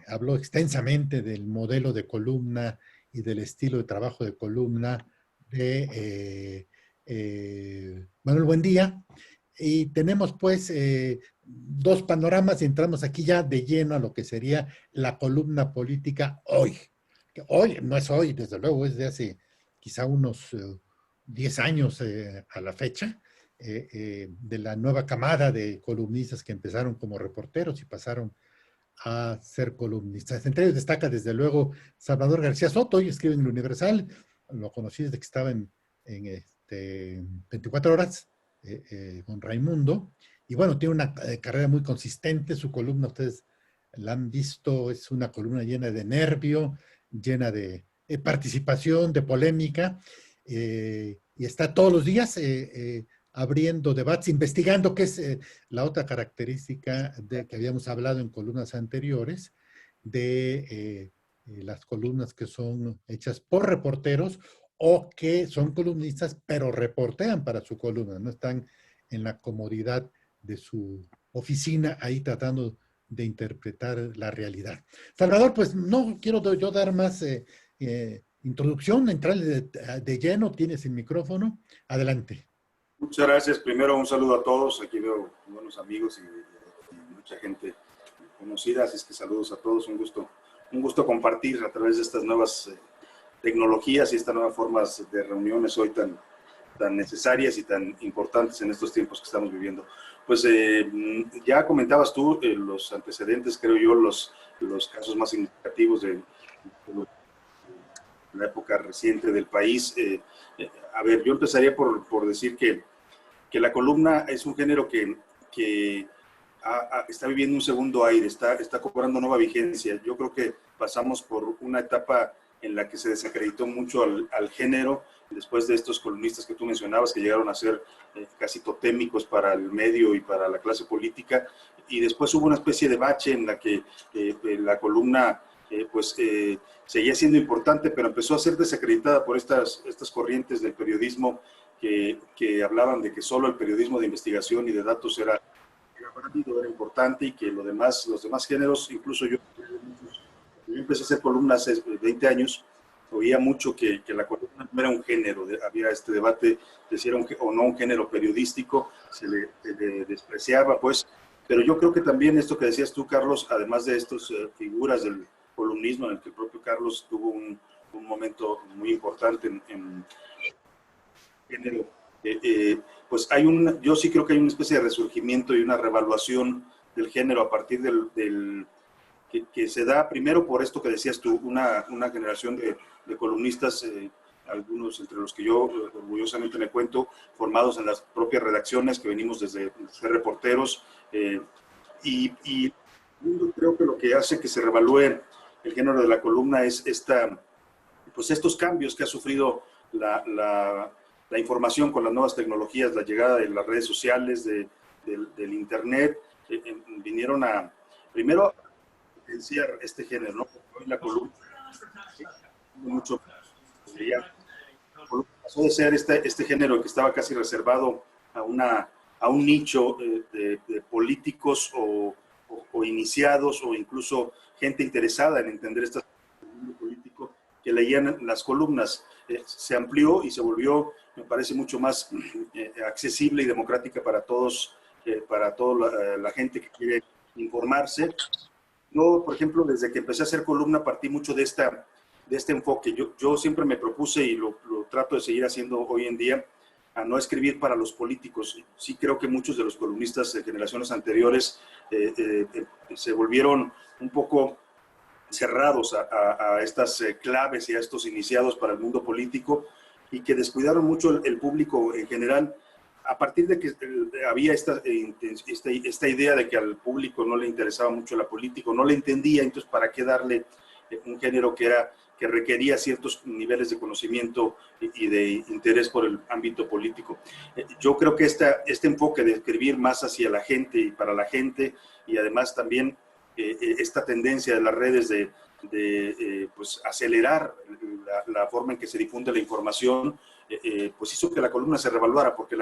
habló extensamente del modelo de columna y del estilo de trabajo de columna de Manuel Buendía. Y tenemos pues dos panoramas y entramos aquí ya de lleno a lo que sería la columna política hoy. Que hoy, no es hoy, desde luego, es de hace quizá unos 10 años a la fecha, de la nueva camada de columnistas que empezaron como reporteros y pasaron a ser columnistas. Entre ellos destaca desde luego Salvador García Soto, hoy escribe en el Universal, lo conocí desde que estaba en 24 horas con Raimundo, y bueno, tiene una carrera muy consistente, su columna, ustedes la han visto, es una columna llena de nervio, llena de participación, de polémica, y está todos los días abriendo debates, investigando, que es la otra característica de que habíamos hablado en columnas anteriores, de las columnas que son hechas por reporteros o que son columnistas, pero reportean para su columna, no están en la comodidad de su oficina ahí tratando de interpretar la realidad. Salvador, pues no quiero yo dar más introducción, entrar de lleno, tienes el micrófono, adelante. Muchas gracias. Primero un saludo a todos. Aquí veo buenos amigos y mucha gente conocida, así es que saludos a todos. Un gusto compartir a través de estas nuevas tecnologías y estas nuevas formas de reuniones hoy tan necesarias y tan importantes en estos tiempos que estamos viviendo. Pues ya comentabas tú los antecedentes, creo yo, los casos más significativos de la época reciente del país. A ver, yo empezaría por decir que la columna es un género que está viviendo un segundo aire, está cobrando nueva vigencia. Yo creo que pasamos por una etapa en la que se desacreditó mucho al género, después de estos columnistas que tú mencionabas, que llegaron a ser casi totémicos para el medio y para la clase política, y después hubo una especie de bache en la que la columna seguía siendo importante, pero empezó a ser desacreditada por estas corrientes del periodismo que hablaban de que solo el periodismo de investigación y de datos era válido, era importante, y que los demás géneros, incluso yo empecé a hacer columnas hace 20 años, oía mucho que la columna no era un género, había este debate de si era o no un género periodístico, se le despreciaba, pues, pero yo creo que también esto que decías tú, Carlos, además de estas figuras del columnismo en el que el propio Carlos tuvo un momento muy importante en género, pues yo sí creo que hay una especie de resurgimiento y una revaluación del género a partir que se da primero por esto que decías tú, una generación de columnistas, algunos entre los que yo orgullosamente me cuento, formados en las propias redacciones, que venimos desde ser reporteros, y creo que lo que hace que se revalúe el género de la columna es estos cambios que ha sufrido la información con las nuevas tecnologías, la llegada de las redes sociales, del internet, vinieron primero potenciar este género, ¿no? Hoy la columna mucho pasó de ser este género que estaba casi reservado a un nicho de políticos o iniciados, o incluso gente interesada en entender este mundo político, que leían las columnas. Se amplió y se volvió, me parece, mucho más accesible y democrática para todos, para toda la gente que quiere informarse. Yo, por ejemplo, desde que empecé a hacer columna, partí mucho de este enfoque. Yo siempre me propuse, y lo trato de seguir haciendo hoy en día, a no escribir para los políticos. Sí creo que muchos de los columnistas de generaciones anteriores se volvieron un poco cerrados a estas claves y a estos iniciados para el mundo político, y que descuidaron mucho el público en general, a partir de que había esta idea de que al público no le interesaba mucho la política, no le entendía. Entonces, ¿para qué darle un género que requería ciertos niveles de conocimiento y de interés por el ámbito político? Yo creo que este enfoque de escribir más hacia la gente y para la gente, y además también esta tendencia de las redes de pues acelerar la forma en que se difunde la información, pues hizo que la columna se revaluara, porque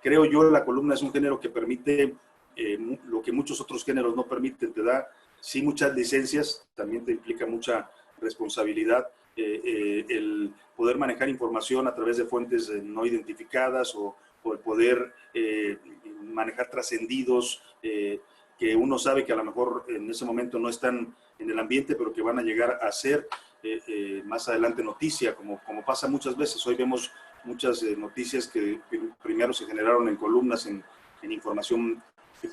creo yo la columna es un género que permite lo que muchos otros géneros no permiten. Te da sí, muchas licencias, también te implica mucha responsabilidad, el poder manejar información a través de fuentes no identificadas o el poder manejar trascendidos que uno sabe que a lo mejor en ese momento no están en el ambiente, pero que van a llegar a ser más adelante noticia, como pasa muchas veces. Hoy vemos muchas noticias que primero se generaron en columnas, en información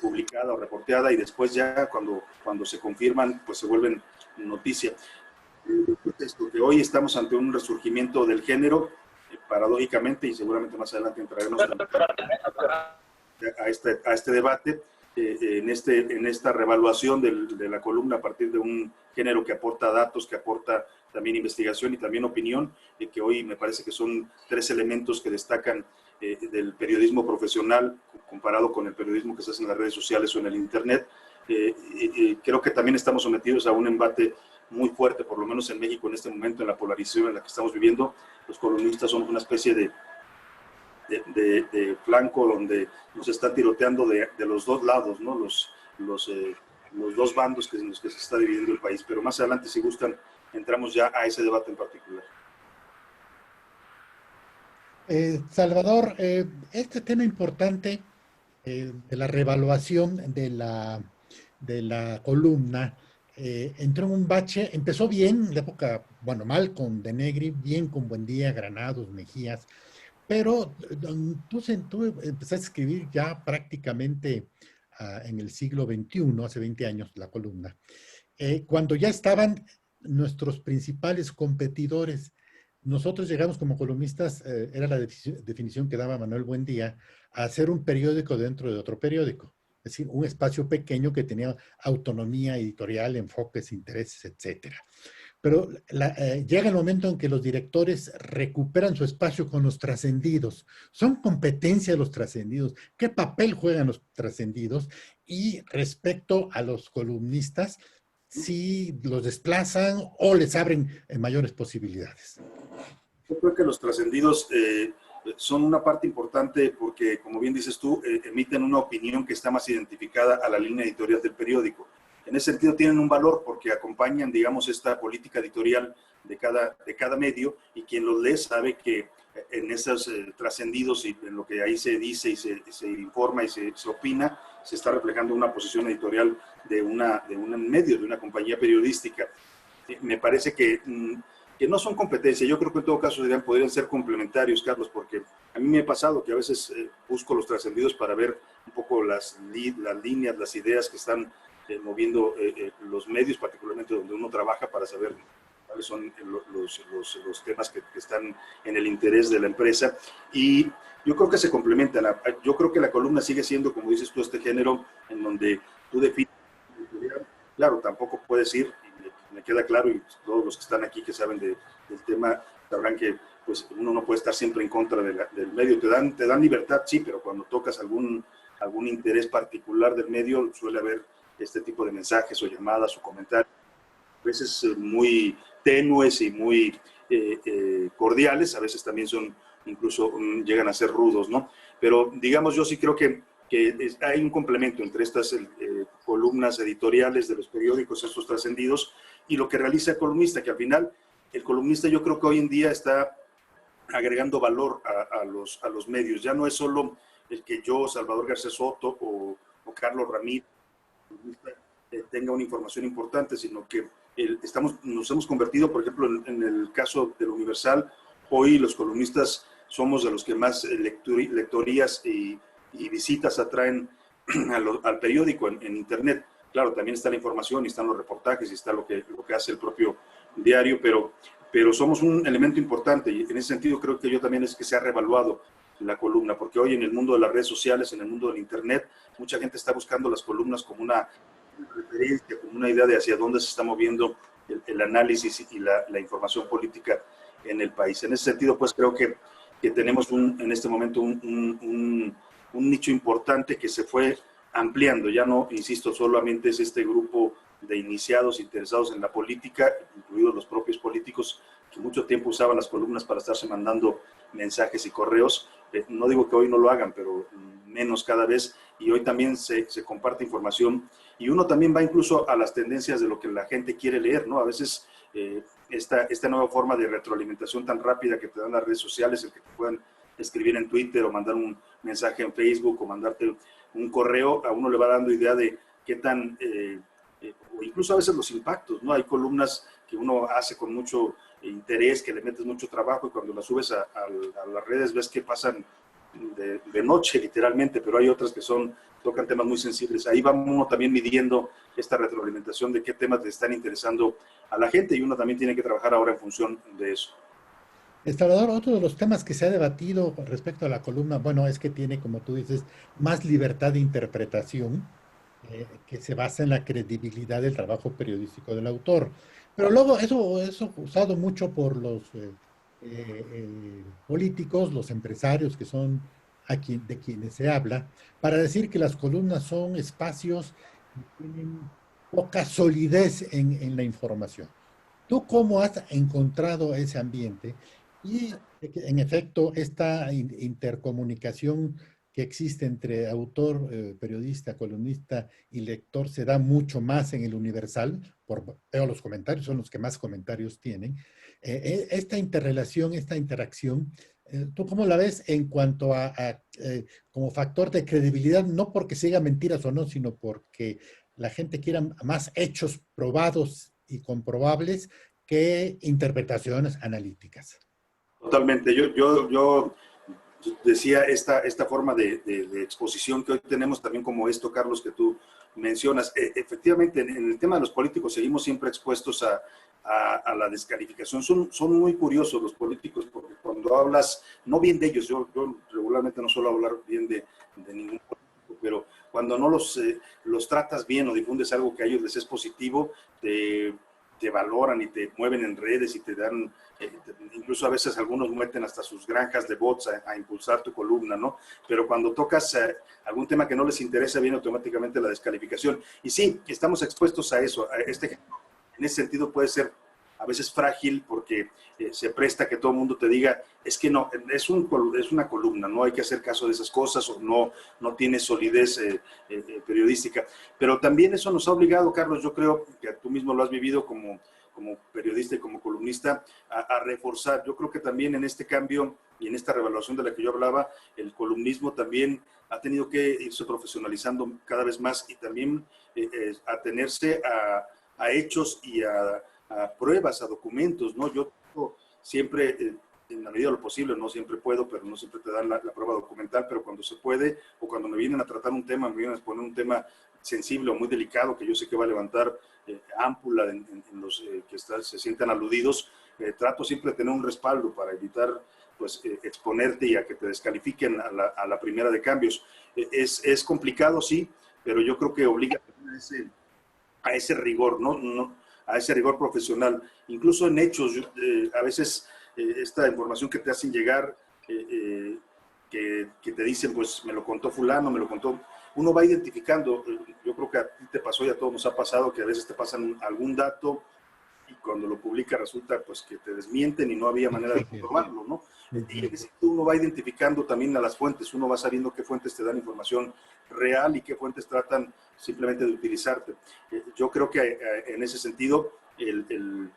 publicada o reporteada, y después ya cuando se confirman, pues se vuelven noticia. Esto, que hoy estamos ante un resurgimiento del género, paradójicamente, y seguramente más adelante entraremos a este debate, en esta revaluación de la columna a partir de un género que aporta datos, que aporta también investigación y también opinión, que hoy me parece que son tres elementos que destacan del periodismo profesional comparado con el periodismo que se hace en las redes sociales o en el Internet. Creo que también estamos sometidos a un embate muy fuerte, por lo menos en México en este momento, en la polarización en la que estamos viviendo. Los columnistas somos una especie de flanco donde nos está tiroteando de los dos lados, ¿no? Los dos bandos en los que se está dividiendo el país. Pero más adelante, si gustan, entramos ya a ese debate en particular. Salvador, este tema importante de la revaluación de la columna entró en un bache, empezó bien, la época, bueno, mal con De Negri, bien con Buendía, Granados, Mejías, pero tú empezaste a escribir ya prácticamente en el siglo XXI, hace 20 años, la columna, cuando ya estaban nuestros principales competidores. Nosotros llegamos como columnistas, era la definición que daba Manuel Buendía, a hacer un periódico dentro de otro periódico. Es decir, un espacio pequeño que tenía autonomía editorial, enfoques, intereses, etcétera. Pero llega el momento en que los directores recuperan su espacio con los trascendidos. Son competencia de los trascendidos. ¿Qué papel juegan los trascendidos? Y respecto a los columnistas, si los desplazan o les abren mayores posibilidades. Yo creo que los trascendidos son una parte importante porque, como bien dices tú, emiten una opinión que está más identificada a la línea editorial del periódico. En ese sentido tienen un valor porque acompañan, digamos, esta política editorial de cada medio, y quien los lee sabe que en esos trascendidos y en lo que ahí se dice y se informa y se opina, se está reflejando una posición editorial de un medio, de una compañía periodística. Me parece que no son competencia. Yo creo que en todo caso podrían ser complementarios, Carlos, porque a mí me ha pasado que a veces busco los trascendidos para ver un poco las líneas, las ideas que están moviendo los medios, particularmente donde uno trabaja, para saber cuáles son los temas que están en el interés de la empresa. Y yo creo que se complementan. Yo creo que la columna sigue siendo, como dices tú, este género en donde tú defines. Claro, tampoco puedes ir, y me queda claro, y todos los que están aquí que saben del tema sabrán que pues, uno no puede estar siempre en contra del medio. Te dan libertad, sí, pero cuando tocas algún interés particular del medio, suele haber este tipo de mensajes o llamadas o comentarios, a veces muy tenues y muy cordiales, a veces también incluso llegan a ser rudos, ¿no? Pero digamos, yo sí creo que hay un complemento entre estas columnas editoriales de los periódicos, estos trascendidos, y lo que realiza el columnista, que al final el columnista yo creo que hoy en día está agregando valor a los medios. Ya no es solo el que yo, Salvador García Soto o Carlos Ramírez, tenga una información importante, sino que nos hemos convertido, por ejemplo, en el caso del Universal, hoy los columnistas somos de los que más lectorías y visitas atraen al periódico en Internet. Claro, también está la información y están los reportajes y está lo que hace el propio diario, pero somos un elemento importante, y en ese sentido creo que yo también es que se ha revaluado la columna, porque hoy en el mundo de las redes sociales, en el mundo del Internet, mucha gente está buscando las columnas como una referencia, como una idea de hacia dónde se está moviendo el análisis y la información política en el país. En ese sentido, pues creo que tenemos en este momento un nicho importante que se fue ampliando. Ya no, insisto, solamente es este grupo de iniciados interesados en la política, incluidos los propios políticos, que mucho tiempo usaban las columnas para estarse mandando mensajes y correos. No digo que hoy no lo hagan, pero menos cada vez, y hoy también se comparte información, y uno también va incluso a las tendencias de lo que la gente quiere leer, ¿no? A veces esta nueva forma de retroalimentación tan rápida que te dan las redes sociales, el que te puedan escribir en Twitter o mandar un mensaje en Facebook o mandarte un correo, a uno le va dando idea de qué tan, o incluso a veces los impactos, ¿no? Hay columnas que uno hace con mucho interés, que le metes mucho trabajo, y cuando las subes a las redes ves que pasan de noche literalmente, pero hay otras que tocan temas muy sensibles. Ahí va uno también midiendo esta retroalimentación de qué temas le están interesando a la gente, y uno también tiene que trabajar ahora en función de eso. Salvador, otro de los temas que se ha debatido con respecto a la columna, bueno, es que tiene, como tú dices, más libertad de interpretación, que se basa en la credibilidad del trabajo periodístico del autor. Pero luego eso es usado mucho por los políticos, los empresarios, que son de quienes se habla, para decir que las columnas son espacios que tienen poca solidez en la información. ¿Tú cómo has encontrado ese ambiente? Y en efecto, esta intercomunicación que existe entre autor, periodista, columnista y lector se da mucho más en el Universal, veo los comentarios, son los que más comentarios tienen. Esta interrelación, esta interacción, ¿tú cómo la ves en cuanto como factor de credibilidad? No porque siga mentiras o no, sino porque la gente quiera más hechos probados y comprobables que interpretaciones analíticas. Totalmente. Yo decía esta forma de exposición que hoy tenemos, también como esto, Carlos, que tú mencionas. Efectivamente, en el tema de los políticos seguimos siempre expuestos a la descalificación. Son muy curiosos los políticos, porque cuando hablas, no bien de ellos, yo regularmente no suelo hablar bien de ningún político, pero cuando no los tratas bien o difundes algo que a ellos les es positivo, te valoran y te mueven en redes y te dan, incluso a veces algunos meten hasta sus granjas de bots a impulsar tu columna, ¿no? Pero cuando tocas algún tema que no les interesa, viene automáticamente la descalificación. Y sí, estamos expuestos a eso. En ese sentido puede ser a veces frágil, porque se presta que todo el mundo te diga, es que no, es una columna, no hay que hacer caso de esas cosas, o no tiene solidez periodística. Pero también eso nos ha obligado, Carlos, yo creo que tú mismo lo has vivido como periodista y como columnista, a reforzar. Yo creo que también en este cambio y en esta revaluación de la que yo hablaba, el columnismo también ha tenido que irse profesionalizando cada vez más, y también atenerse a hechos y a pruebas, a documentos, ¿no? Yo siempre, en la medida de lo posible, no siempre puedo, pero no siempre te dan la prueba documental, pero cuando se puede, o cuando me vienen a tratar un tema, me vienen a exponer un tema sensible o muy delicado, que yo sé que va a levantar ámpula en los que se sientan aludidos, trato siempre de tener un respaldo para evitar, pues, exponerte y a que te descalifiquen a la primera de cambios. Es complicado, sí, pero yo creo que obliga a ese rigor, ¿no? A ese rigor profesional. Incluso en hechos, a veces esta información que te hacen llegar, que te dicen, pues me lo contó fulano, me lo contó, uno va identificando. Yo creo que a ti te pasó y a todos nos ha pasado que a veces te pasan algún dato, y cuando lo publica resulta, pues, que te desmienten y no había manera de comprobarlo, ¿no? Y uno va identificando también a las fuentes, uno va sabiendo qué fuentes te dan información real y qué fuentes tratan simplemente de utilizarte. Yo creo que en ese sentido el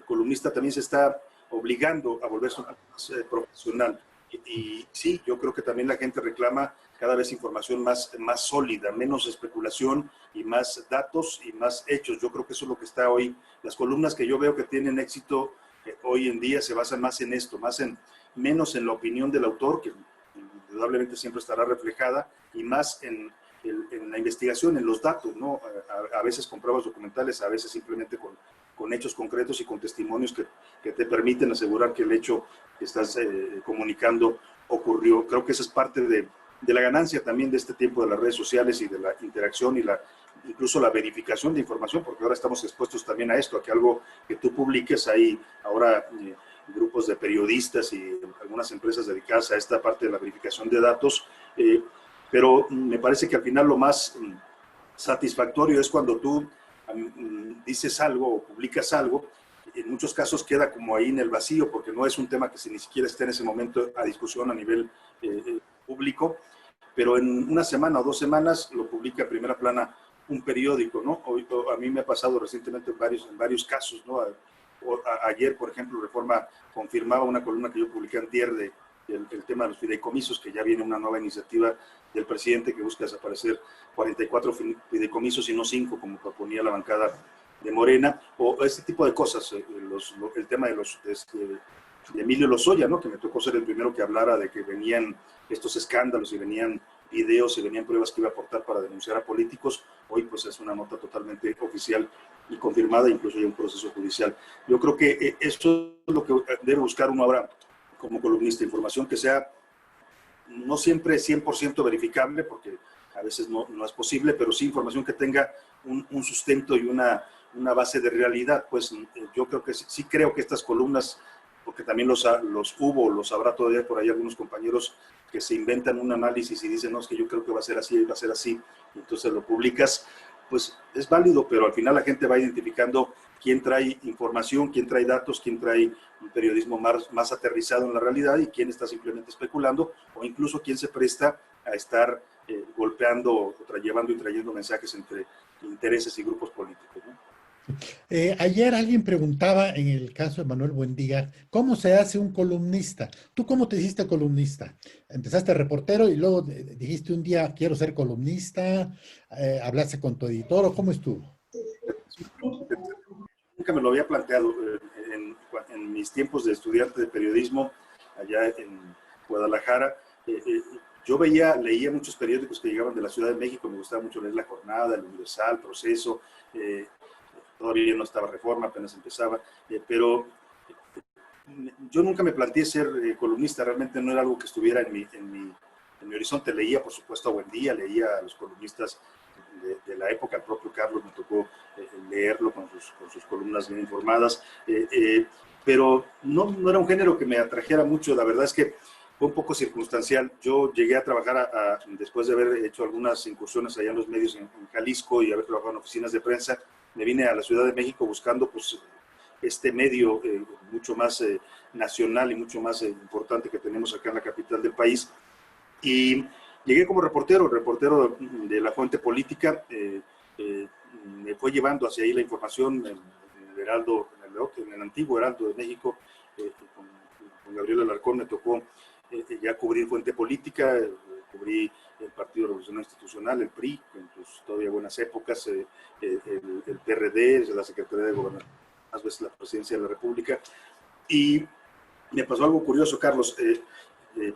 columnista también se está obligando a volverse más profesional. Y sí, yo creo que también la gente reclama cada vez información más sólida, menos especulación y más datos y más hechos. Yo creo que eso es lo que está hoy. Las columnas que yo veo que tienen éxito hoy en día se basan más en esto, menos en la opinión del autor, que indudablemente siempre estará reflejada, y más en la investigación, en los datos, ¿no? A veces con pruebas documentales, a veces simplemente con hechos concretos y con testimonios que te permiten asegurar que el hecho que estás comunicando ocurrió. Creo que esa es parte de la ganancia también de este tiempo de las redes sociales y de la interacción y incluso la verificación de información, porque ahora estamos expuestos también a esto, a que algo que tú publiques, hay ahora grupos de periodistas y algunas empresas dedicadas a esta parte de la verificación de datos, pero me parece que al final lo más satisfactorio es cuando tú dices algo o publicas algo. En muchos casos queda como ahí en el vacío, porque no es un tema que ni siquiera esté en ese momento a discusión a nivel público, pero en una semana o 2 semanas lo publica en primera plana un periódico, ¿no? A mí me ha pasado recientemente en varios casos, ¿no? Ayer, por ejemplo, Reforma confirmaba una columna que yo publiqué antier el tema de los fideicomisos, que ya viene una nueva iniciativa del presidente que busca desaparecer 44 fideicomisos y no 5, como proponía la bancada de Morena, o este tipo de cosas, el tema de Emilio Lozoya, ¿no? Que me tocó ser el primero que hablara de que venían estos escándalos y venían videos y venían pruebas que iba a aportar para denunciar a políticos. Hoy pues es una nota totalmente oficial y confirmada, incluso hay un proceso judicial. Yo creo que eso es lo que debe buscar uno ahora como columnista, información que sea no siempre 100% verificable, porque a veces no es posible, pero sí información que tenga un sustento y una base de realidad. Pues yo creo que sí creo que estas columnas, porque también los habrá todavía por ahí algunos compañeros que se inventan un análisis y dicen, no, es que yo creo que va a ser así, y entonces lo publicas, pues es válido, pero al final la gente va identificando quién trae información, quién trae datos, quién trae un periodismo más aterrizado en la realidad y quién está simplemente especulando, o incluso quién se presta a estar golpeando, llevando y trayendo mensajes entre intereses y grupos políticos, ¿no? Ayer alguien preguntaba en el caso de Manuel Buendía, ¿cómo se hace un columnista? ¿Tú cómo te hiciste columnista? Empezaste reportero y luego dijiste un día, quiero ser columnista, hablaste con tu editor, ¿o cómo estuvo? Nunca me lo había planteado. En mis tiempos de estudiante de periodismo, allá en Guadalajara, yo leía muchos periódicos que llegaban de la Ciudad de México, me gustaba mucho leer La Jornada, El Universal, Proceso, todavía no estaba Reforma, apenas empezaba, pero yo nunca me planteé ser columnista, realmente no era algo que estuviera en mi horizonte. Leía, por supuesto, a Buendía, leía a los columnistas de la época, el propio Carlos me tocó leerlo con sus columnas bien informadas, pero no era un género que me atrajera mucho. La verdad es que fue un poco circunstancial. Yo llegué a trabajar, después de haber hecho algunas incursiones allá en los medios en Jalisco y haber trabajado en oficinas de prensa, me vine a la Ciudad de México buscando pues este medio mucho más nacional y mucho más importante que tenemos acá en la capital del país. Y llegué como reportero de la fuente política, me fue llevando hacia ahí la información en el Heraldo, en el antiguo Heraldo de México, con Gabriel Alarcón me tocó ya cubrir fuente política, cubrí el Partido Revolucionario Institucional, el PRI, en tus todavía buenas épocas, el PRD, la Secretaría de Gobernación, más veces la Presidencia de la República. Y me pasó algo curioso, Carlos.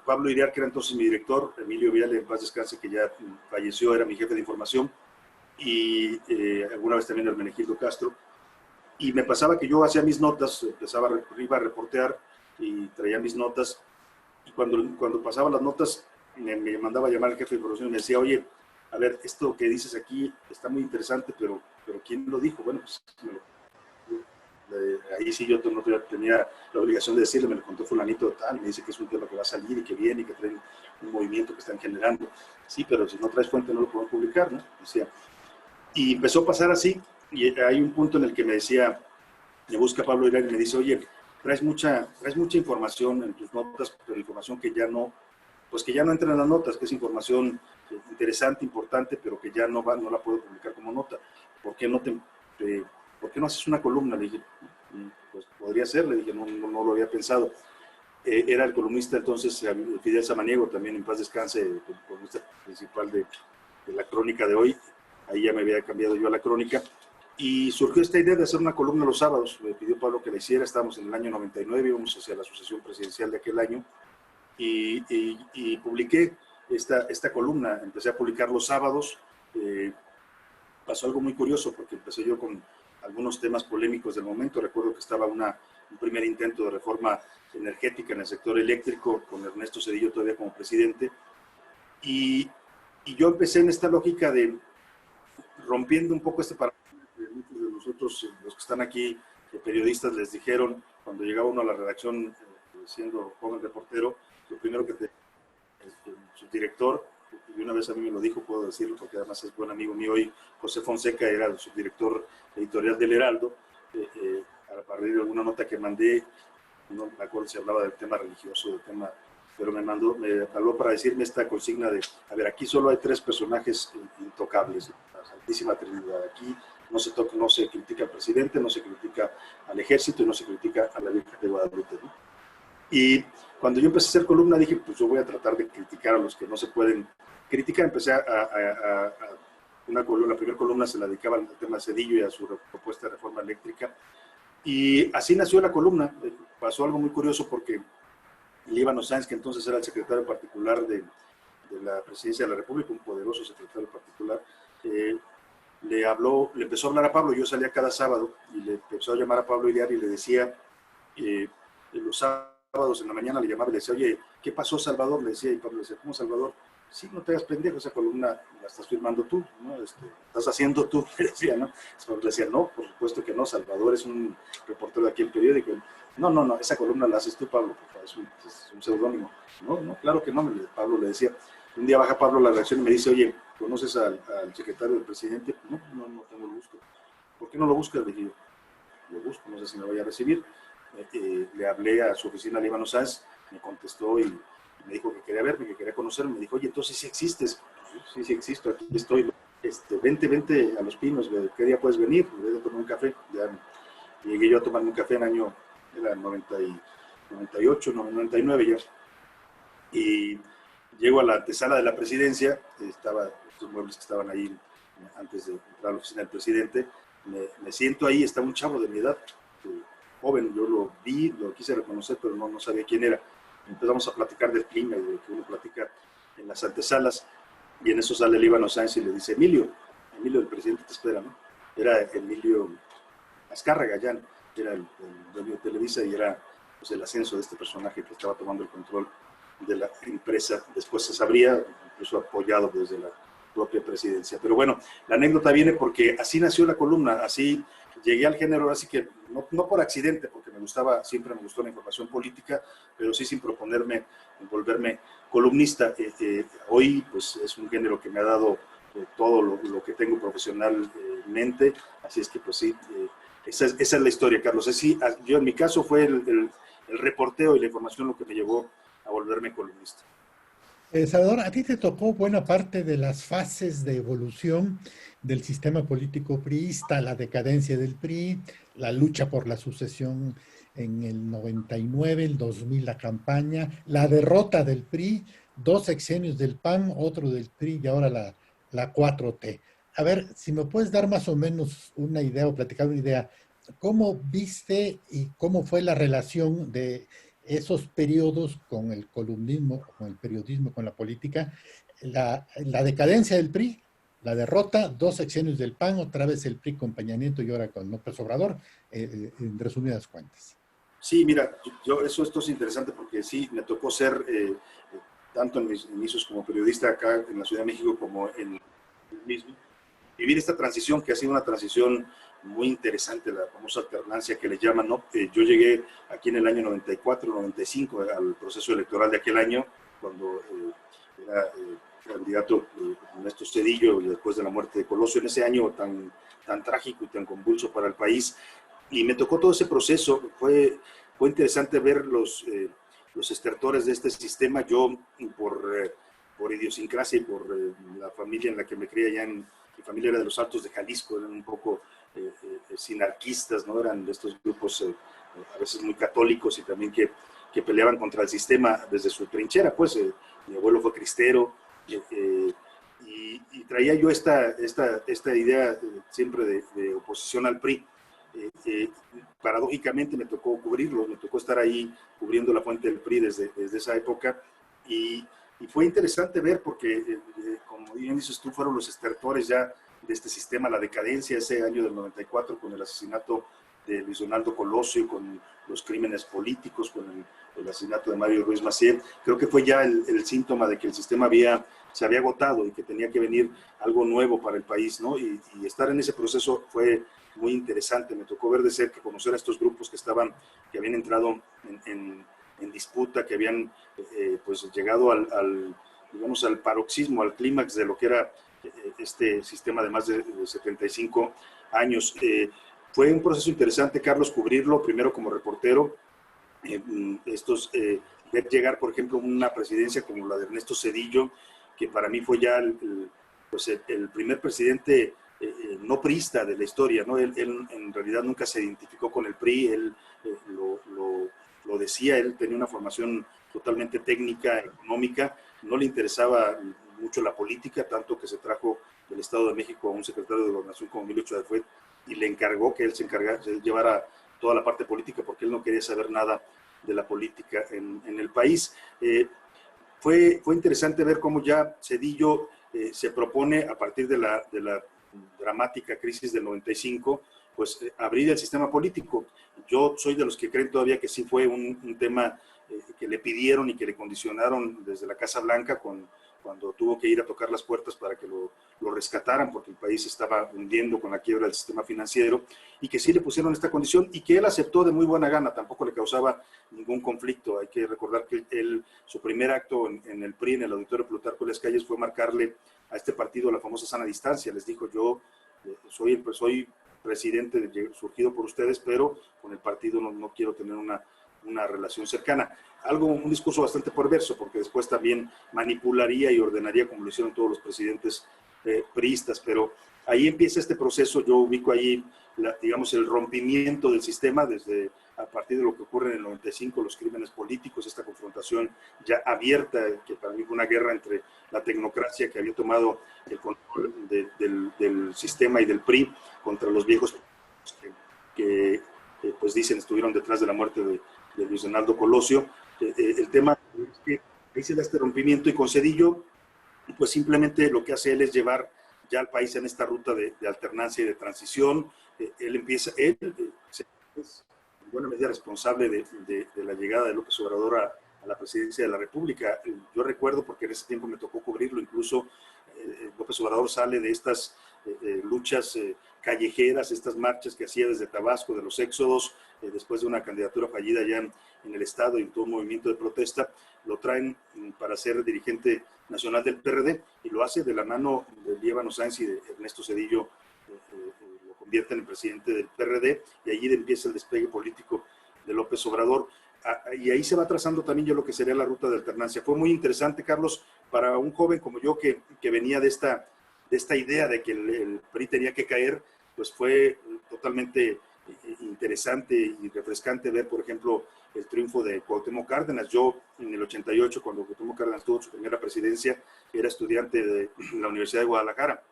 Pablo Iriar, que era entonces mi director, Emilio Viale, en paz descanse, que ya falleció, era mi jefe de información, y alguna vez también Hermenegildo Castro. Y me pasaba que yo hacía mis notas, iba a reportear y traía mis notas, y cuando pasaba las notas me mandaba a llamar el jefe de información y me decía, oye, a ver, esto que dices aquí está muy interesante, pero ¿quién lo dijo? Bueno, pues ahí sí yo no tenía la obligación de decirle, me lo contó fulanito tal, me dice que es un tema que va a salir y que viene y que trae un movimiento que están generando. Sí, pero si no traes fuente no lo podemos publicar, ¿no? Decía. Y empezó a pasar así, y hay un punto en el que me decía, me busca Pablo Iriar y me dice, oye, traes mucha información en tus notas, pero información que ya no, pues que ya no entra en las notas, que es información interesante, importante, pero que ya no la puedo publicar como nota. ¿Por qué no ¿por qué no haces una columna? Le dije, pues podría ser, le dije, no lo había pensado. Era el columnista entonces, Fidel Samaniego, también en paz descanse, el columnista principal de la crónica de hoy. Ahí ya me había cambiado yo a la crónica. Y surgió esta idea de hacer una columna los sábados. Me pidió Pablo que la hiciera, estábamos en el año 99, íbamos hacia la sucesión presidencial de aquel año. Y publiqué esta columna, empecé a publicar los sábados. Pasó algo muy curioso porque empecé yo con algunos temas polémicos del momento. Recuerdo que estaba un primer intento de reforma energética en el sector eléctrico con Ernesto Zedillo todavía como presidente. Y yo empecé en esta lógica de rompiendo un poco este paradigma. Muchos de nosotros, los que están aquí, periodistas, les dijeron cuando llegaba uno a la redacción siendo joven reportero, lo primero que su director, y una vez a mí me lo dijo, puedo decirlo porque además es buen amigo mío hoy, José Fonseca, era el subdirector editorial del Heraldo, a partir de alguna nota que mandé, no me acuerdo si hablaba del tema religioso, del tema pero me habló para decirme esta consigna de, a ver, aquí solo hay 3 personajes intocables, la Santísima Trinidad. Aquí no se toca, no se critica al presidente, no se critica al ejército y no se critica a la Virgen de Guadalupe, ¿no? Y cuando yo empecé a hacer columna dije, pues yo voy a tratar de criticar a los que no se pueden criticar. Empecé una columna, la primera columna se la dedicaba al tema de Zedillo y a su propuesta de reforma eléctrica. Y así nació la columna. Pasó algo muy curioso porque Líbano Sáenz, que entonces era el secretario particular de la presidencia de la República, un poderoso secretario particular, le empezó a hablar a Pablo. Yo salía cada sábado y le empezó a llamar a Pablo Iliar y le decía, los sábados en la mañana le llamaba y le decía, oye, ¿qué pasó, Salvador? Le decía, y Pablo le decía, ¿cómo, Salvador? Sí, no te hagas pendejo, esa columna la estás firmando tú, ¿no? Estás haciendo tú, le decía, ¿no? Pablo le decía, no, por supuesto que no, Salvador es un reportero de aquí el periódico. No, esa columna la haces tú, Pablo, por favor, es un seudónimo. No, claro que no, Pablo le decía. Un día baja Pablo a la redacción y me dice, oye, ¿conoces al secretario del presidente? No tengo, lo busco. ¿Por qué no lo buscas? Le dije, lo busco, no sé si me vaya a recibir. Le hablé a su oficina, Líbano Sáenz, me contestó y me dijo que quería verme, que quería conocerme. Me dijo, oye, entonces sí existes. Sí existo, aquí estoy. Vente a Los Pinos, ¿qué día puedes venir? Voy a tomar un café. Ya llegué yo a tomarme un café en año, era 98, 99 ya. Y llego a la antesala de la presidencia, estaba estos muebles que estaban ahí antes de entrar a la oficina del presidente. Me siento ahí, estaba un chavo de mi edad, joven, yo lo vi, lo quise reconocer, pero no sabía quién era. Empezamos a platicar del clima y de lo que uno platica en las antesalas, y en eso sale Líbano Sáenz y le dice, Emilio, el presidente te espera, ¿no? Era Emilio Azcárraga, ya era el dueño de Televisa y era pues, el ascenso de este personaje que estaba tomando el control de la empresa. Después se sabría, incluso apoyado desde la propia presidencia. Pero bueno, la anécdota viene porque así nació la columna, así llegué al género, así que no por accidente, porque siempre me gustó la información política, pero sí sin proponerme volverme columnista. Hoy pues es un género que me ha dado todo lo que tengo profesionalmente, así es que pues sí, esa es la historia, Carlos. Sí, yo en mi caso fue el reporteo y la información lo que me llevó a volverme columnista. Salvador, a ti te tocó buena parte de las fases de evolución del sistema político priista, la decadencia del PRI, la lucha por la sucesión en el 99, el 2000 la campaña, la derrota del PRI, 2 sexenios del PAN, otro del PRI y ahora la 4T. A ver, si me puedes dar más o menos una idea o platicar una idea, ¿cómo viste y cómo fue la relación de esos periodos con el columnismo, con el periodismo, con la política, la decadencia del PRI, la derrota, 2 sexenios del PAN, otra vez el PRI con Peña Nieto y ahora con López Obrador, en resumidas cuentas? Sí, mira, esto es interesante porque sí, me tocó ser, tanto en mis inicios como periodista acá en la Ciudad de México como en el mismo, vivir esta transición que ha sido una transición muy interesante, la famosa alternancia que le llaman, ¿no? Yo llegué aquí en el año 94, 95 al proceso electoral de aquel año, cuando era candidato Ernesto Zedillo y después de la muerte de Colosio, en ese año tan trágico y tan convulso para el país. Y me tocó todo ese proceso. Fue interesante ver los estertores de este sistema. Yo, por idiosincrasia y por la familia en la que me crié allá mi familia era de los Altos de Jalisco, eran un poco sinarquistas, ¿no? Eran de estos grupos a veces muy católicos y también que peleaban contra el sistema desde su trinchera. Pues mi abuelo fue cristero y traía yo esta idea siempre de oposición al PRI. Paradójicamente me tocó cubrirlo, me tocó estar ahí cubriendo la fuente del PRI desde esa época y fue interesante ver porque, como bien dices tú, fueron los estertores ya de este sistema, la decadencia ese año del 94 con el asesinato de Luis Donaldo Colosio, con los crímenes políticos, con el asesinato de Mario Ruiz Massieu. Creo que fue ya el síntoma de que el sistema se había agotado y que tenía que venir algo nuevo para el país, ¿no? Y estar en ese proceso fue muy interesante. Me tocó ver de cerca, conocer a estos grupos que habían entrado en disputa, que habían pues llegado digamos, al paroxismo, al clímax de lo que era este sistema de más de 75 años. Fue un proceso interesante, Carlos, cubrirlo, primero como reportero, ver llegar, por ejemplo, una presidencia como la de Ernesto Zedillo, que para mí fue ya pues el primer presidente no priista de la historia, ¿no? Él en realidad nunca se identificó con el PRI, él lo decía, él tenía una formación totalmente técnica, económica, no le interesaba mucho la política, tanto que se trajo del Estado de México a un secretario de Gobernación como Emilio Ochoa y le encargó que él él llevara toda la parte política porque él no quería saber nada de la política en el país. Fue interesante ver cómo ya Zedillo se propone, a partir de la dramática crisis del 95, pues abrir el sistema político. Yo soy de los que creen todavía que sí fue un tema que le pidieron y que le condicionaron desde la Casa Blanca cuando tuvo que ir a tocar las puertas para que lo rescataran, porque el país estaba hundiendo con la quiebra del sistema financiero, y que sí le pusieron esta condición y que él aceptó de muy buena gana, tampoco le causaba ningún conflicto. Hay que recordar que su primer acto en el PRI, en el Auditorio Plutarco Elías Calles, fue marcarle a este partido la famosa sana distancia. Les dijo: yo soy presidente surgido por ustedes, pero con el partido no quiero tener una relación cercana. Un discurso bastante perverso, porque después también manipularía y ordenaría, como lo hicieron todos los presidentes priistas, pero ahí empieza este proceso. Yo ubico ahí, digamos, el rompimiento del sistema desde a partir de lo que ocurre en el 95, los crímenes políticos, esta confrontación ya abierta, que para mí fue una guerra entre la tecnocracia que había tomado el control del sistema y del PRI contra los viejos que pues dicen estuvieron detrás de la muerte de Luis Donaldo Colosio. El tema es que ahí se da este rompimiento, y con Zedillo, pues simplemente lo que hace él es llevar ya al país en esta ruta de alternancia y de transición. Él es en buena medida responsable de la llegada de López Obrador a la presidencia de la República. Yo recuerdo, porque en ese tiempo me tocó cubrirlo, incluso López Obrador sale de estas luchas callejeras, estas marchas que hacía desde Tabasco, de los éxodos, después de una candidatura fallida ya en el Estado y en todo un movimiento de protesta, lo traen para ser dirigente nacional del PRD, y lo hace de la mano de Líbano Sáenz y de Ernesto Zedillo. Lo convierten en presidente del PRD, y allí empieza el despegue político de López Obrador. Y ahí se va trazando también yo lo que sería la ruta de alternancia. Fue muy interesante, Carlos, para un joven como yo que venía de esta idea de que el PRI tenía que caer, pues fue totalmente interesante y refrescante ver, por ejemplo, el triunfo de Cuauhtémoc Cárdenas. Yo, en el 88, cuando Cuauhtémoc Cárdenas tuvo su primera presidencia, era estudiante de la Universidad de Guadalajara.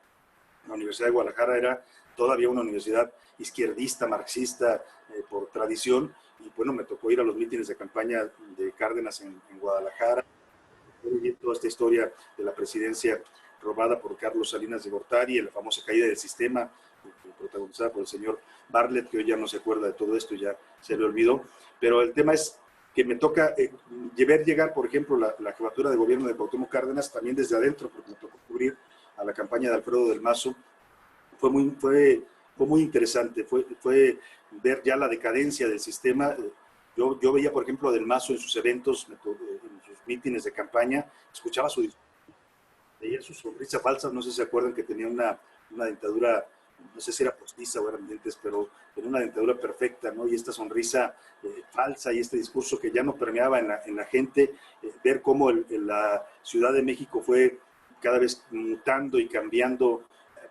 La Universidad de Guadalajara era todavía una universidad izquierdista, marxista, por tradición, y bueno, me tocó ir a los mítines de campaña de Cárdenas en Guadalajara, vivir toda esta historia de la presidencia robada por Carlos Salinas de Gortari, la famosa caída del sistema, protagonizada por el señor Bartlett, que hoy ya no se acuerda de todo esto, ya se le olvidó. Pero el tema es que me toca llegar, por ejemplo, la jefatura de gobierno de Cuauhtémoc Cárdenas también desde adentro, porque me tocó cubrir a la campaña de Alfredo del Mazo. Fue muy interesante, fue ver ya la decadencia del sistema. Yo veía, por ejemplo, a Del Mazo en sus eventos, en sus mítines de campaña, escuchaba su discurso, veía su sonrisa falsa. No sé si se acuerdan que tenía una dentadura, no sé si era postiza o eran dientes, pero tenía una dentadura perfecta, ¿no? Y esta sonrisa falsa y este discurso que ya no permeaba en la gente, ver cómo la Ciudad de México fue cada vez mutando y cambiando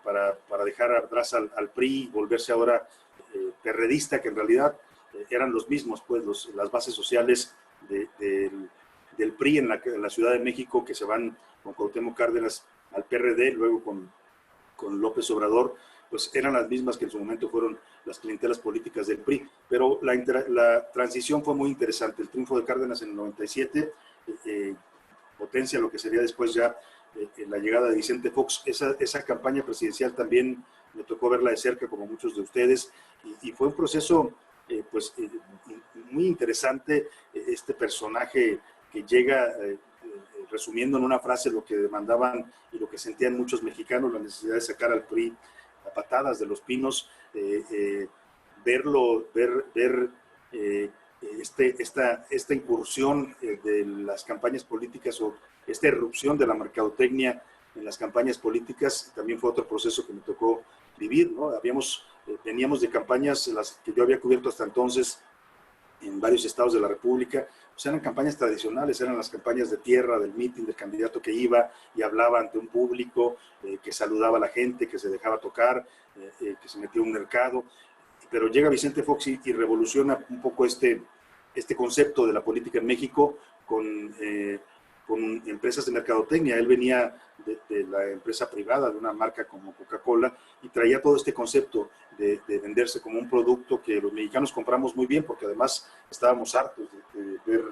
para dejar atrás al PRI, volverse ahora perredista, que en realidad eran los mismos, pues las bases sociales del PRI en la Ciudad de México, que se van con Cuauhtémoc Cárdenas al PRD, luego con López Obrador, pues eran las mismas que en su momento fueron las clientelas políticas del PRI. Pero la transición fue muy interesante. El triunfo de Cárdenas en el 97 potencia lo que sería después ya la llegada de Vicente Fox. Esa campaña presidencial también me tocó verla de cerca, como muchos de ustedes, y fue un proceso muy interesante. Este personaje que llega resumiendo en una frase lo que demandaban y lo que sentían muchos mexicanos, la necesidad de sacar al PRI a patadas de los pinos, ver esta incursión de las campañas políticas, o esta irrupción de la mercadotecnia en las campañas políticas, también fue otro proceso que me tocó vivir, ¿no? Veníamos de campañas, las que yo había cubierto hasta entonces, en varios estados de la República, pues eran campañas tradicionales, eran las campañas de tierra, del mitin, del candidato que iba y hablaba ante un público, que saludaba a la gente, que se dejaba tocar, que se metía a un mercado. Pero llega Vicente Fox y revoluciona un poco este concepto de la política en México con empresas de mercadotecnia. Él venía de la empresa privada, de una marca como Coca-Cola, y traía todo este concepto de venderse como un producto que los mexicanos compramos muy bien, porque además estábamos hartos de ver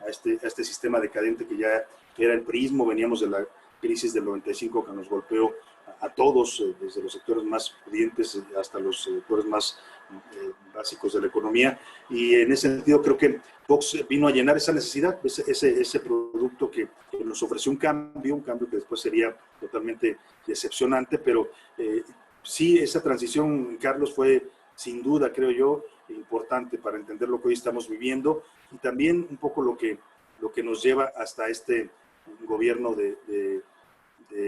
a este sistema decadente que ya era el priismo. Veníamos de la crisis del 95 que nos golpeó a todos, desde los sectores más pudientes hasta los sectores más básicos de la economía, y en ese sentido creo que Fox vino a llenar esa necesidad, ese producto que nos ofreció un cambio que después sería totalmente decepcionante, pero sí, esa transición, Carlos, fue sin duda, creo yo, importante para entender lo que hoy estamos viviendo, y también un poco lo que nos lleva hasta este gobierno de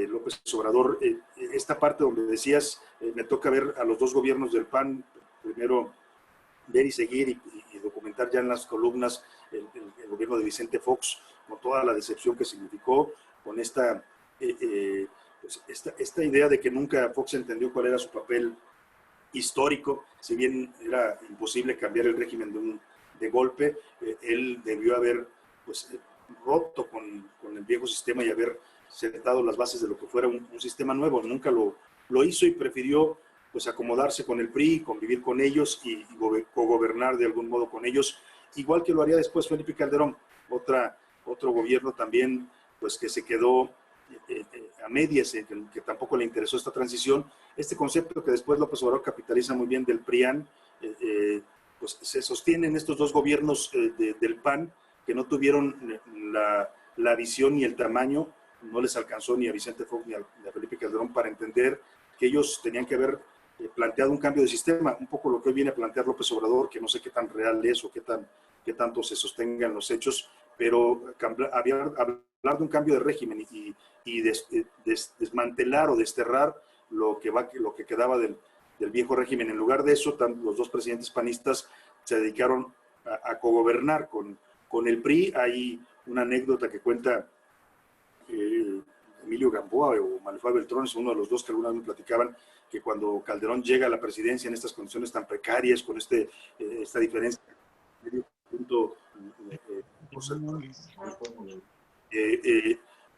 López Obrador. Esta parte donde decías, me toca ver a los dos gobiernos del PAN, primero ver y seguir y documentar ya en las columnas el gobierno de Vicente Fox, con toda la decepción que significó, con esta idea de que nunca Fox entendió cuál era su papel histórico. Si bien era imposible cambiar el régimen de golpe, él debió haber pues, roto con el viejo sistema y haber sentado las bases de lo que fuera un sistema nuevo. Nunca lo hizo y prefirió pues acomodarse con el PRI, convivir con ellos y cogobernar de algún modo con ellos, igual que lo haría después Felipe Calderón, otro gobierno también pues que se quedó a medias, que tampoco le interesó esta transición. Este concepto que después López Obrador capitaliza muy bien del PRIAN, pues se sostienen estos dos gobiernos del PAN, que no tuvieron la visión ni el tamaño, no les alcanzó ni a Vicente Fox ni a Felipe Calderón para entender que ellos tenían que haber planteado un cambio de sistema, un poco lo que hoy viene a plantear López Obrador, que no sé qué tan real es o qué tanto se sostengan los hechos, pero hablar de un cambio de régimen y desmantelar o desterrar lo que quedaba del viejo régimen. En lugar de eso, los dos presidentes panistas se dedicaron a cogobernar con el PRI. Hay una anécdota que cuenta Emilio Gamboa o Manuel Beltrones, uno de los dos que alguna vez me platicaban, que cuando Calderón llega a la presidencia en estas condiciones tan precarias, con esta diferencia de medio punto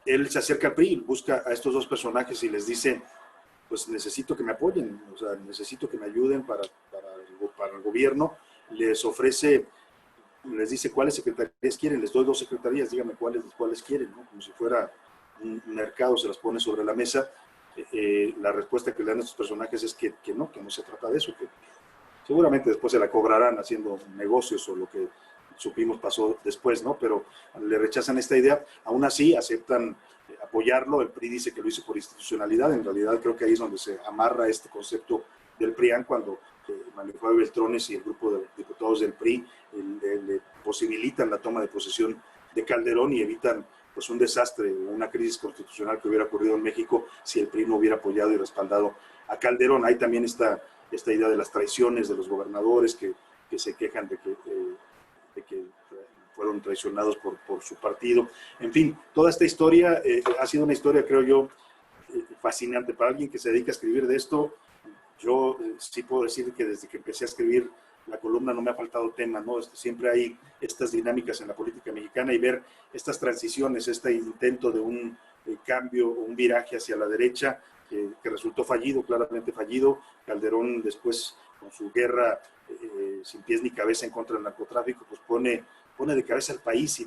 él se acerca al PRI, busca a estos dos personajes y les dice, pues necesito que me apoyen, o sea, necesito que me ayuden para el gobierno. Les ofrece, les dice cuáles secretarías quieren, les doy 2 secretarías, díganme cuáles quieren, ¿no? Como si fuera un mercado, se las pone sobre la mesa. La respuesta que le dan a estos personajes es que no se trata de eso, que seguramente después se la cobrarán haciendo negocios o lo que supimos pasó después, ¿no? Pero le rechazan esta idea. Aún así aceptan apoyarlo. El PRI dice que lo hizo por institucionalidad. En realidad creo que ahí es donde se amarra este concepto del PRIAN, cuando Manuel Beltrones y el grupo de diputados del PRI le posibilitan la toma de posesión de Calderón y evitan pues un desastre o una crisis constitucional que hubiera ocurrido en México si el PRI no hubiera apoyado y respaldado a Calderón. Hay también esta idea de las traiciones de los gobernadores que se quejan de que fueron traicionados por su partido. En fin, toda esta historia ha sido una historia, creo yo, fascinante. Para alguien que se dedica a escribir de esto, yo sí puedo decir que desde que empecé a escribir la columna no me ha faltado tema, ¿no? Siempre hay estas dinámicas en la política mexicana y ver estas transiciones, este intento de un cambio, un viraje hacia la derecha que resultó fallido, claramente fallido. Calderón después, con su guerra sin pies ni cabeza en contra del narcotráfico, pues pone de cabeza al país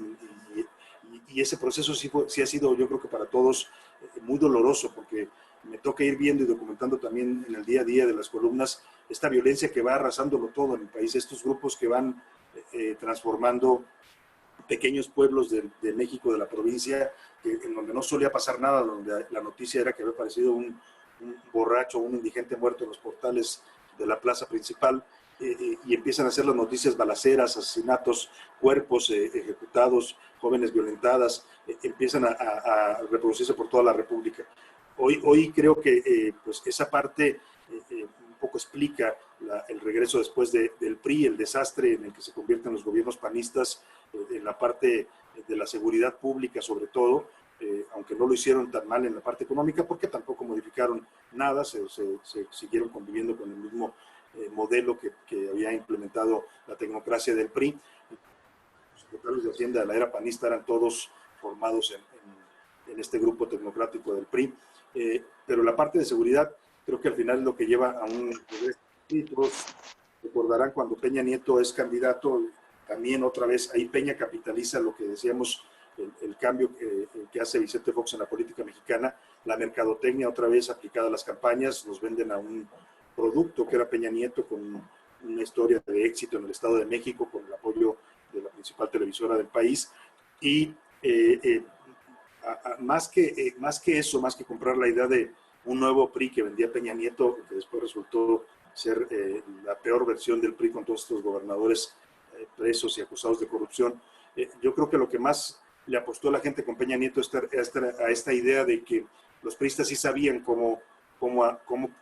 y ese proceso sí ha sido, yo creo que para todos, muy doloroso, porque me toca ir viendo y documentando también en el día a día de las columnas esta violencia que va arrasándolo todo en el país, estos grupos que van transformando pequeños pueblos de México, de la provincia, en donde no solía pasar nada, donde la noticia era que había aparecido un borracho, un indigente muerto en los portales de la plaza principal, y empiezan a hacer las noticias balaceras, asesinatos, cuerpos ejecutados, jóvenes violentadas, empiezan a reproducirse por toda la República. Hoy creo que pues esa parte un poco explica el regreso después del PRI, el desastre en el que se convierten los gobiernos panistas en la parte de la seguridad pública sobre todo, aunque no lo hicieron tan mal en la parte económica porque tampoco modificaron nada, se siguieron conviviendo con el mismo modelo que había implementado la tecnocracia del PRI. Los secretarios de Hacienda de la era panista eran todos formados en este grupo tecnocrático del PRI, pero la parte de seguridad creo que al final es lo que lleva a un progreso. Y todos recordarán cuando Peña Nieto es candidato, también otra vez ahí Peña capitaliza lo que decíamos, el cambio que hace Vicente Fox en la política mexicana, la mercadotecnia otra vez aplicada a las campañas, nos venden a un producto que era Peña Nieto con una historia de éxito en el Estado de México, con el apoyo de la principal televisora del país, y más que eso, más que comprar la idea de un nuevo PRI que vendía Peña Nieto, que después resultó ser la peor versión del PRI con todos estos gobernadores presos y acusados de corrupción. Yo creo que lo que más le apostó la gente con Peña Nieto a esta idea de que los priistas sí sabían cómo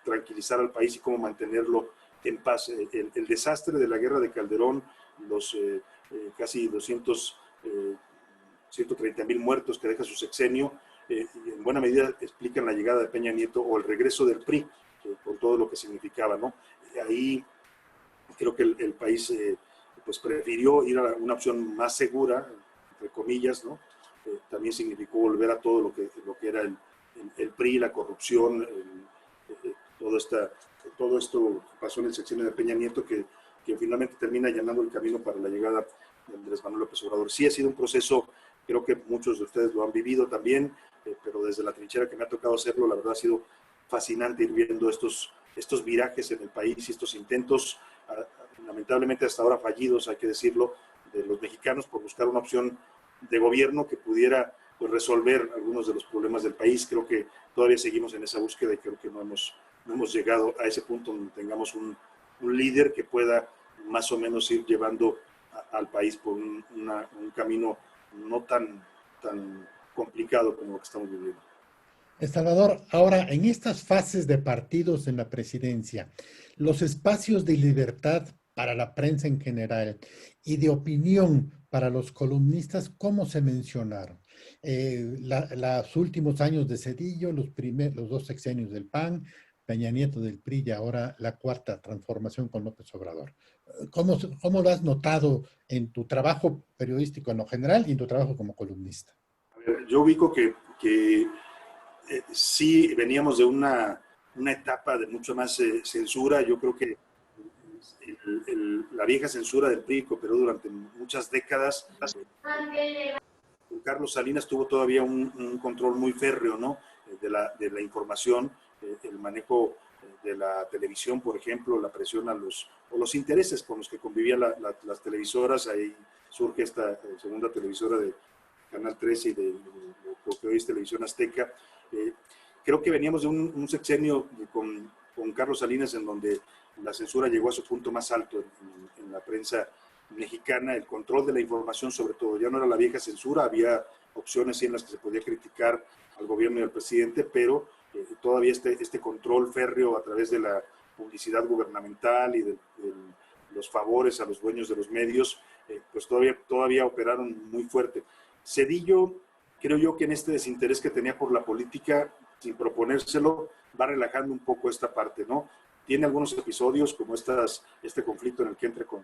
tranquilizar al país y cómo mantenerlo en paz. El desastre de la guerra de Calderón, los casi 130,000 muertos que deja su sexenio, en buena medida explican la llegada de Peña Nieto o el regreso del PRI, con todo lo que significaba, ¿no? Ahí creo que el país pues prefirió ir a una opción más segura, entre comillas, ¿no? También significó volver a todo lo que era el PRI, la corrupción, todo esto que pasó en el sexenio de Peña Nieto, que finalmente termina allanando el camino para la llegada de Andrés Manuel López Obrador. Sí ha sido un proceso, creo que muchos de ustedes lo han vivido también, pero desde la trinchera que me ha tocado hacerlo, la verdad ha sido fascinante ir viendo estos virajes en el país y estos intentos, lamentablemente hasta ahora fallidos, hay que decirlo, de los mexicanos por buscar una opción de gobierno que pudiera pues, resolver algunos de los problemas del país. Creo que todavía seguimos en esa búsqueda y creo que no hemos llegado a ese punto donde tengamos un líder que pueda más o menos ir llevando al país por un camino no tan complicado como lo que estamos viviendo. Salvador, ahora en estas fases de partidos en la presidencia, los espacios de libertad para la prensa en general y de opinión para los columnistas, ¿cómo se mencionaron? Los últimos años de Zedillo, los 2 sexenios del PAN, Peña Nieto del PRI y ahora la 4ª transformación con López Obrador. ¿Cómo lo has notado en tu trabajo periodístico en lo general y en tu trabajo como columnista? Yo ubico que sí veníamos de una etapa de mucho más censura. Yo creo que la vieja censura del PRI operó durante muchas décadas. Con Carlos Salinas tuvo todavía un control muy férreo, ¿no? de la información, el manejo de la televisión, por ejemplo, la presión a los intereses con los que convivían las televisoras. Ahí surge esta segunda televisora de Canal 13 y de lo que hoy es Televisión Azteca. Creo que veníamos de un sexenio con Carlos Salinas en donde la censura llegó a su punto más alto en la prensa mexicana, el control de la información sobre todo. Ya no era la vieja censura, había opciones en las que se podía criticar al gobierno y al presidente, pero todavía este control férreo a través de la publicidad gubernamental y de los favores a los dueños de los medios, pues todavía operaron muy fuerte. Zedillo, creo yo que en este desinterés que tenía por la política, sin proponérselo, va relajando un poco esta parte, ¿no? Tiene algunos episodios como este conflicto en el que entra con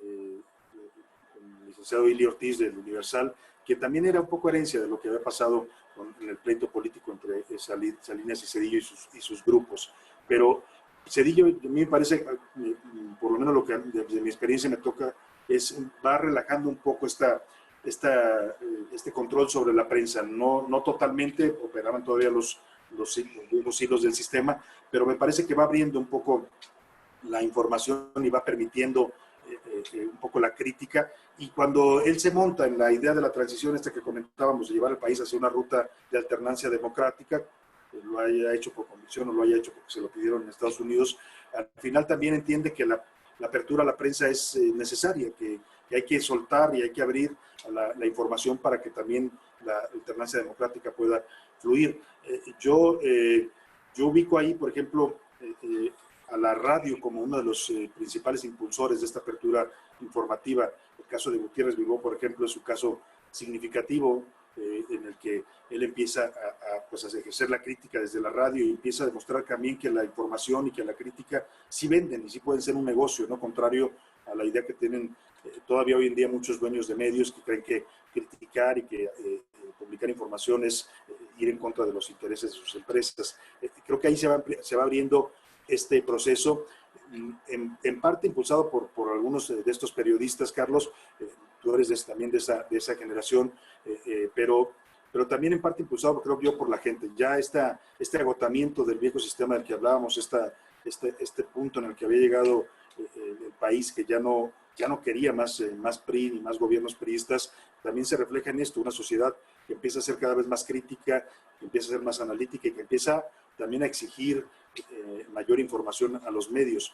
el licenciado Ili Ortiz del Universal, que también era un poco herencia de lo que había pasado en el pleito político entre Salinas y Zedillo y sus grupos. Pero Zedillo, a mí me parece, por lo menos lo que desde mi experiencia me toca, va relajando un poco este control sobre la prensa. No totalmente, operaban todavía los hilos del sistema, pero me parece que va abriendo un poco la información y va permitiendo un poco la crítica. Y cuando él se monta en la idea de la transición que comentábamos, de llevar al país hacia una ruta de alternancia democrática, lo haya hecho por convicción o lo haya hecho porque se lo pidieron en Estados Unidos, al final también entiende que la apertura a la prensa es necesaria, que hay que soltar y hay que abrir la información para que también la alternancia democrática pueda fluir. Yo ubico ahí, por ejemplo, a la radio como uno de los principales impulsores de esta apertura informativa. El caso de Gutiérrez Vivó, por ejemplo, es un caso significativo en el que él empieza pues a ejercer la crítica desde la radio y empieza a demostrar también que la información y que la crítica sí venden y sí pueden ser un negocio, ¿no? Contrario a la idea que tienen todavía hoy en día muchos dueños de medios que creen que criticar y que publicar información es ir en contra de los intereses de sus empresas. Creo que ahí se va abriendo este proceso, en parte impulsado por algunos de estos periodistas, Carlos. Tú eres también de esa generación, pero también en parte impulsado, creo yo, por la gente. Ya este agotamiento del viejo sistema del que hablábamos, este punto en el que había llegado el país, que ya no quería más PRI ni más gobiernos priistas, también se refleja en esto, una sociedad que empieza a ser cada vez más crítica, que empieza a ser más analítica y que empieza también a exigir mayor información a los medios.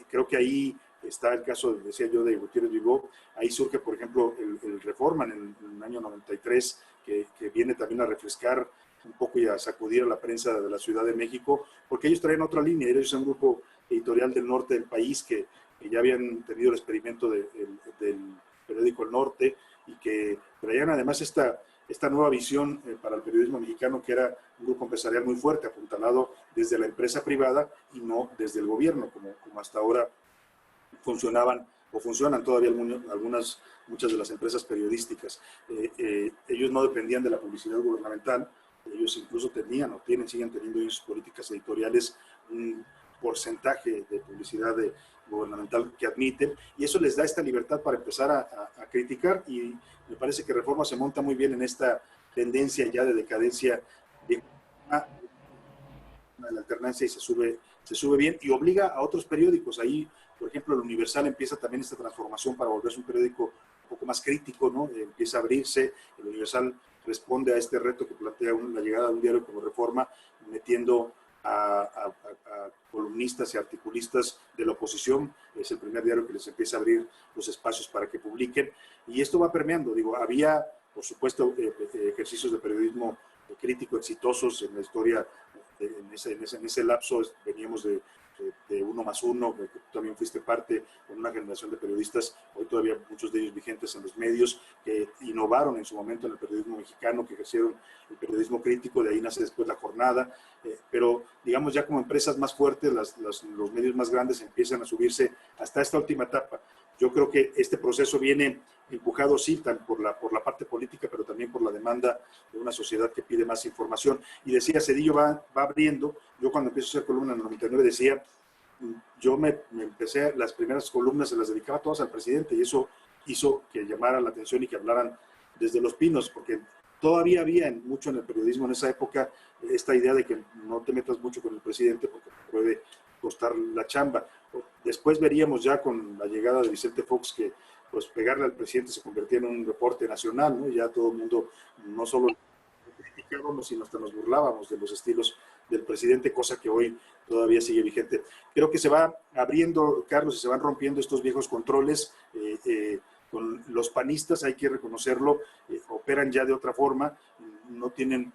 Creo que ahí está el caso, decía yo, de Gutiérrez Vivó. Ahí surge, por ejemplo, el Reforma en el año 93, que viene también a refrescar un poco y a sacudir a la prensa de la Ciudad de México, porque ellos traían otra línea. Ellos son un grupo editorial del norte del país que ya habían tenido el experimento del periódico El Norte y que traían además esta nueva visión para el periodismo mexicano, que era un grupo empresarial muy fuerte, apuntalado desde la empresa privada y no desde el gobierno, como hasta ahora funcionaban o funcionan todavía muchas de las empresas periodísticas. Ellos no dependían de la publicidad gubernamental, ellos incluso siguen teniendo en sus políticas editoriales un porcentaje de publicidad gubernamental que admiten, y eso les da esta libertad para empezar a criticar, y me parece que Reforma se monta muy bien en esta tendencia ya de decadencia de la alternancia, y se sube bien y obliga a otros periódicos. Ahí, por ejemplo, el Universal empieza también esta transformación para volverse un periódico un poco más crítico, ¿no? Empieza a abrirse. El Universal responde a este reto que plantea la llegada de un diario como Reforma, metiendo a columnistas y articulistas de la oposición. Es el primer diario que les empieza a abrir los espacios para que publiquen, y esto va permeando. Había, por supuesto, ejercicios de periodismo crítico exitosos en la historia. En ese lapso veníamos de Uno más Uno, que tú también fuiste parte, con una generación de periodistas, hoy todavía muchos de ellos vigentes en los medios, que innovaron en su momento en el periodismo mexicano, que ejercieron el periodismo crítico. De ahí nace después La Jornada, pero digamos ya como empresas más fuertes, los medios más grandes empiezan a subirse hasta esta última etapa. Yo creo que este proceso viene empujado, sí, por la parte política, pero también por la demanda de una sociedad que pide más información. Y decía, Cedillo va abriendo. Yo cuando empiezo a hacer columna en el 99 decía, yo me empecé, las primeras columnas se las dedicaba todas al presidente, y eso hizo que llamara la atención y que hablaran desde Los Pinos, porque todavía había mucho en el periodismo en esa época esta idea de que no te metas mucho con el presidente porque te puede costar la chamba. Después veríamos ya con la llegada de Vicente Fox que pues pegarle al presidente se convertía en un reporte nacional, ¿no? Ya todo el mundo no solo criticábamos, sino hasta nos burlábamos de los estilos del presidente, cosa que hoy todavía sigue vigente. Creo que se va abriendo, Carlos, y se van rompiendo estos viejos controles. Con los panistas, hay que reconocerlo, operan ya de otra forma, no tienen,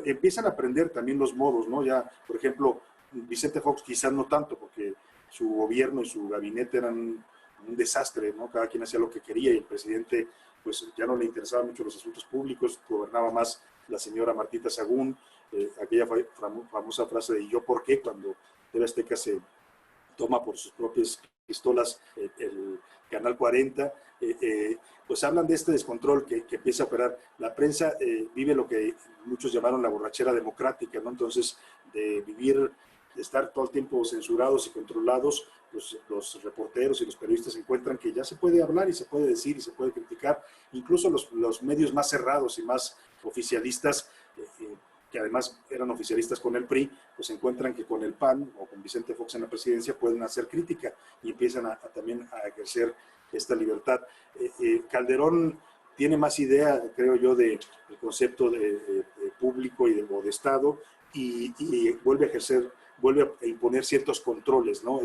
empiezan a aprender también los modos, ¿no? Ya, por ejemplo, Vicente Fox quizás no tanto, porque su gobierno y su gabinete eran un desastre, ¿no? Cada quien hacía lo que quería, y el presidente pues ya no le interesaban mucho los asuntos públicos, gobernaba más la señora Martita Sagún, aquella famosa frase de ¿yo por qué? Cuando TV Azteca se toma por sus propias pistolas el Canal 40, pues hablan de este descontrol que empieza a operar. La prensa vive lo que muchos llamaron la borrachera democrática, ¿no? Entonces, de estar todo el tiempo censurados y controlados, los reporteros y los periodistas encuentran que ya se puede hablar y se puede decir y se puede criticar. Incluso los medios más cerrados y más oficialistas, que además eran oficialistas con el PRI, pues encuentran que con el PAN o con Vicente Fox en la presidencia pueden hacer crítica y empiezan también a ejercer esta libertad. Calderón tiene más idea, creo yo, del concepto de público o de Estado, y vuelve a imponer ciertos controles, ¿no?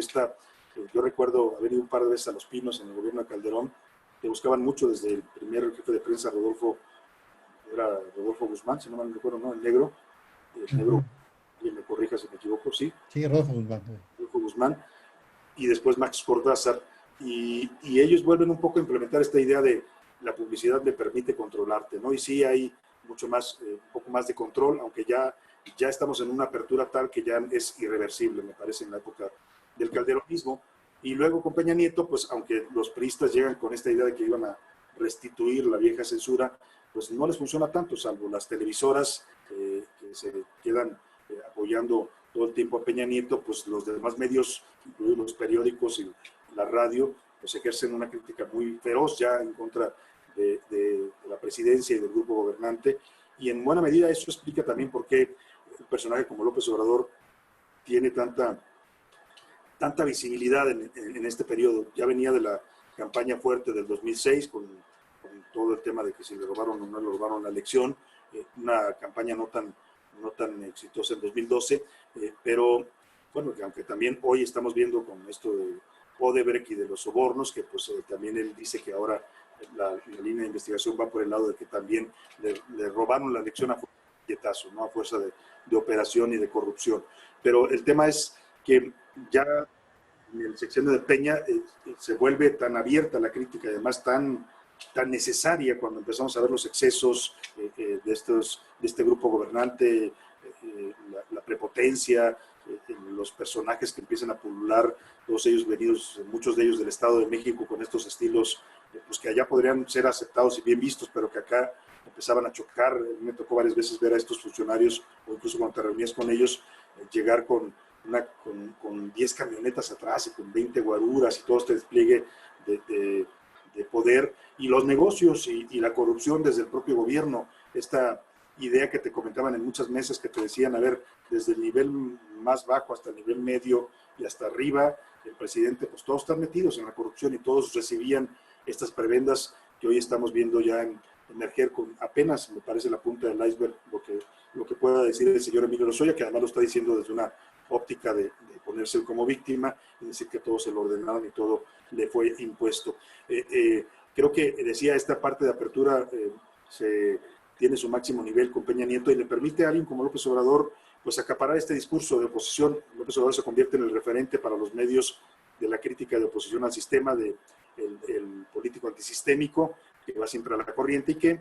Yo recuerdo haber ido un par de veces a Los Pinos en el gobierno de Calderón, que buscaban mucho desde el primer jefe de prensa, Rodolfo Guzmán, si no mal recuerdo, ¿no? El negro, alguien me corrija si me equivoco, sí, Sí, Rodolfo Guzmán. Rodolfo Guzmán, y después Max Cortázar, y ellos vuelven un poco a implementar esta idea de la publicidad me permite controlarte, ¿no? Y sí hay mucho más, un poco más de control, aunque ya estamos en una apertura tal que ya es irreversible, me parece, en la época del calderonismo. Y luego con Peña Nieto, pues aunque los priistas llegan con esta idea de que iban a restituir la vieja censura, pues no les funciona tanto, salvo las televisoras que se quedan apoyando todo el tiempo a Peña Nieto, pues los demás medios, incluidos los periódicos y la radio, pues ejercen una crítica muy feroz ya en contra de la presidencia y del grupo gobernante, y en buena medida eso explica también por qué un personaje como López Obrador tiene tanta visibilidad en este periodo. Ya venía de la campaña fuerte del 2006 con todo el tema de que si le robaron o no le robaron la elección, una campaña no tan exitosa en 2012, pero bueno, que aunque también hoy estamos viendo con esto de Odebrecht y de los sobornos, que pues también él dice que ahora la línea de investigación va por el lado de que también le robaron la elección a fuerza de pietazo, ¿no? A fuerza de operación y de corrupción. Pero el tema es que ya en el sexenio de Peña se vuelve tan abierta la crítica, además tan necesaria cuando empezamos a ver los excesos de este grupo gobernante, la prepotencia, los personajes que empiezan a pulular, todos ellos venidos, muchos de ellos del Estado de México, con estos estilos pues que allá podrían ser aceptados y bien vistos, pero que acá empezaban a chocar. Me tocó varias veces ver a estos funcionarios, o incluso cuando te reunías con ellos, llegar con 10 camionetas atrás y con 20 guaruras y todo este despliegue de poder, y los negocios y la corrupción desde el propio gobierno. Esta idea que te comentaban en muchas mesas que te decían, a ver, desde el nivel más bajo hasta el nivel medio y hasta arriba, el presidente, pues todos están metidos en la corrupción y todos recibían estas prebendas que hoy estamos viendo ya emerger con apenas, me parece, la punta del iceberg, lo que pueda decir el señor Emilio Lozoya, que además lo está diciendo desde una óptica de ponerse como víctima y decir que todo se lo ordenaron y todo le fue impuesto. Creo que decía esta parte de apertura tiene su máximo nivel con Peña Nieto y le permite a alguien como López Obrador pues acaparar este discurso de oposición. López Obrador se convierte en el referente para los medios de la crítica de oposición al sistema, el político antisistémico que va siempre a la corriente y que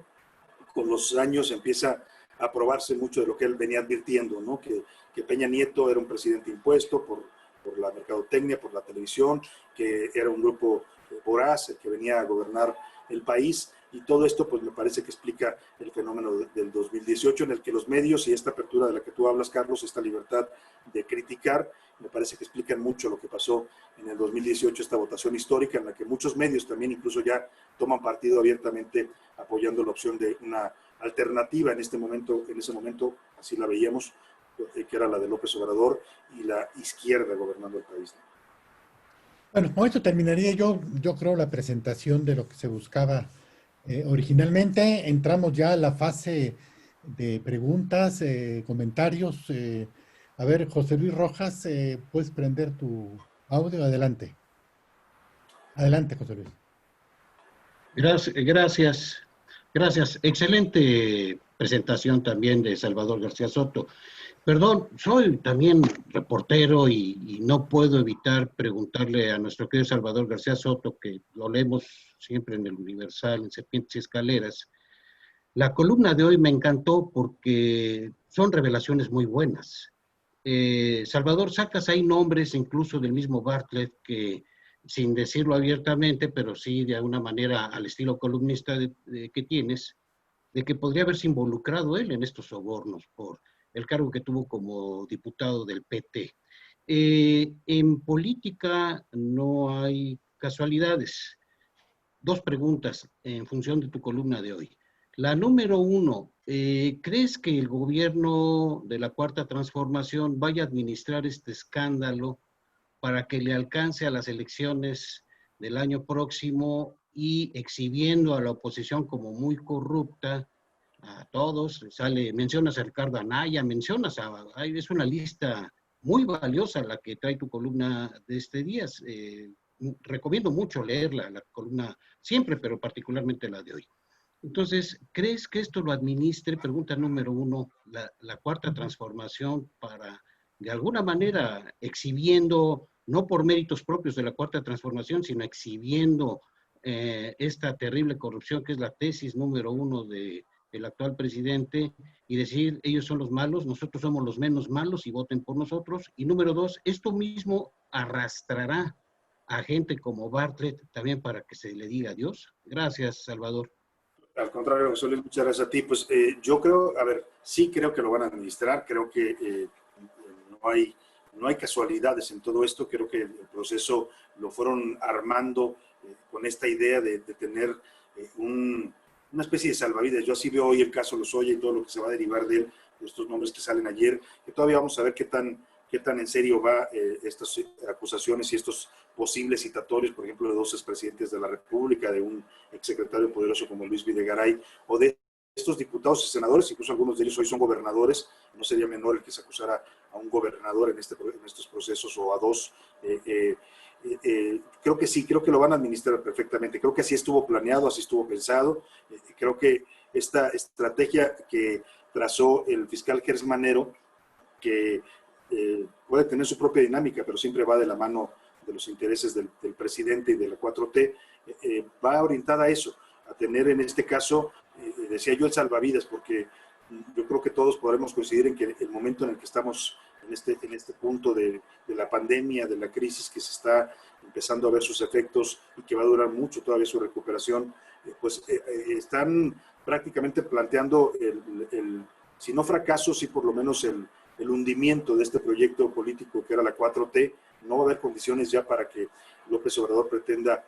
con los años empieza a probarse mucho de lo que él venía advirtiendo, ¿no? Que Peña Nieto era un presidente impuesto por la mercadotecnia, por la televisión, que era un grupo voraz, el que venía a gobernar el país, y todo esto pues me parece que explica el fenómeno del 2018 en el que los medios y esta apertura de la que tú hablas, Carlos, esta libertad de criticar, me parece que explican mucho lo que pasó en el 2018, esta votación histórica en la que muchos medios también incluso ya toman partido abiertamente apoyando la opción de una alternativa en ese momento, así la veíamos, que era la de López Obrador y la izquierda gobernando el país. Bueno, con esto terminaría yo creo la presentación de lo que se buscaba originalmente. Entramos ya a la fase de preguntas, comentarios. A ver, José Luis Rojas, puedes prender tu audio. Adelante. Adelante, José Luis. Gracias. Excelente presentación también de Salvador García Soto. Perdón, soy también reportero y no puedo evitar preguntarle a nuestro querido Salvador García Soto, que lo leemos siempre en el Universal, en Serpientes y Escaleras. La columna de hoy me encantó porque son revelaciones muy buenas. Salvador, sacas ahí nombres incluso del mismo Bartlett que, sin decirlo abiertamente, pero sí de alguna manera al estilo columnista que tienes, de que podría haberse involucrado él en estos sobornos por el cargo que tuvo como diputado del PT. En política no hay casualidades. Dos preguntas en función de tu columna de hoy. La número uno, ¿crees que el gobierno de la Cuarta Transformación vaya a administrar este escándalo para que le alcance a las elecciones del año próximo y exhibiendo a la oposición como muy corrupta, a todos, mencionas a Ricardo Anaya, es una lista muy valiosa la que trae tu columna de este día. Recomiendo mucho leerla, la columna siempre, pero particularmente la de hoy. Entonces, ¿crees que esto lo administre, pregunta número uno, la cuarta transformación para, de alguna manera, exhibiendo, no por méritos propios de la cuarta transformación, sino exhibiendo esta terrible corrupción que es la tesis número uno del actual presidente y decir, ellos son los malos, nosotros somos los menos malos y voten por nosotros? Y número dos, esto mismo arrastrará a gente como Bartlett también para que se le diga adiós. Gracias, Salvador. Al contrario, José Luis, muchas gracias a ti. Pues yo creo, a ver, sí creo que lo van a administrar, creo que no hay casualidades en todo esto, creo que el proceso lo fueron armando con esta idea de tener una especie de salvavidas. Yo así veo hoy el caso Lozoya y todo lo que se va a derivar de él, de estos nombres que salen ayer, que todavía vamos a ver qué tan en serio va estas acusaciones y estos posibles citatorios, por ejemplo, de dos expresidentes de la República, de un exsecretario poderoso como Luis Videgaray, o de estos diputados y senadores, incluso algunos de ellos hoy son gobernadores. No sería menor el que se acusara a un gobernador en estos procesos o a dos. Creo que sí, creo que lo van a administrar perfectamente. Creo que así estuvo planeado, así estuvo pensado. Creo que esta estrategia que trazó el fiscal Gers Manero, que puede tener su propia dinámica, pero siempre va de la mano de los intereses del presidente y de la 4T, va orientada a eso, a tener en este caso, decía yo, el salvavidas, porque yo creo que todos podremos coincidir en que el momento en el que estamos en este punto de la pandemia, de la crisis que se está empezando a ver sus efectos y que va a durar mucho todavía su recuperación, pues están prácticamente planteando si no fracaso, sí por lo menos el hundimiento de este proyecto político que era la 4T. No va a haber condiciones ya para que López Obrador pretenda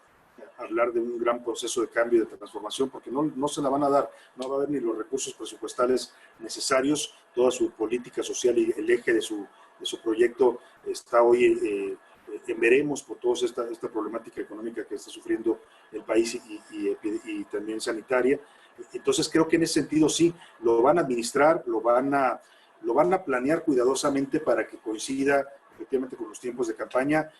hablar de un gran proceso de cambio y de transformación, porque no se la van a dar, no va a haber ni los recursos presupuestales necesarios, toda su política social y el eje de su proyecto está hoy en veremos por toda esta problemática económica que está sufriendo el país y también sanitaria. Entonces creo que en ese sentido sí, lo van a administrar, lo van a planear cuidadosamente para que coincida efectivamente con los tiempos de campaña.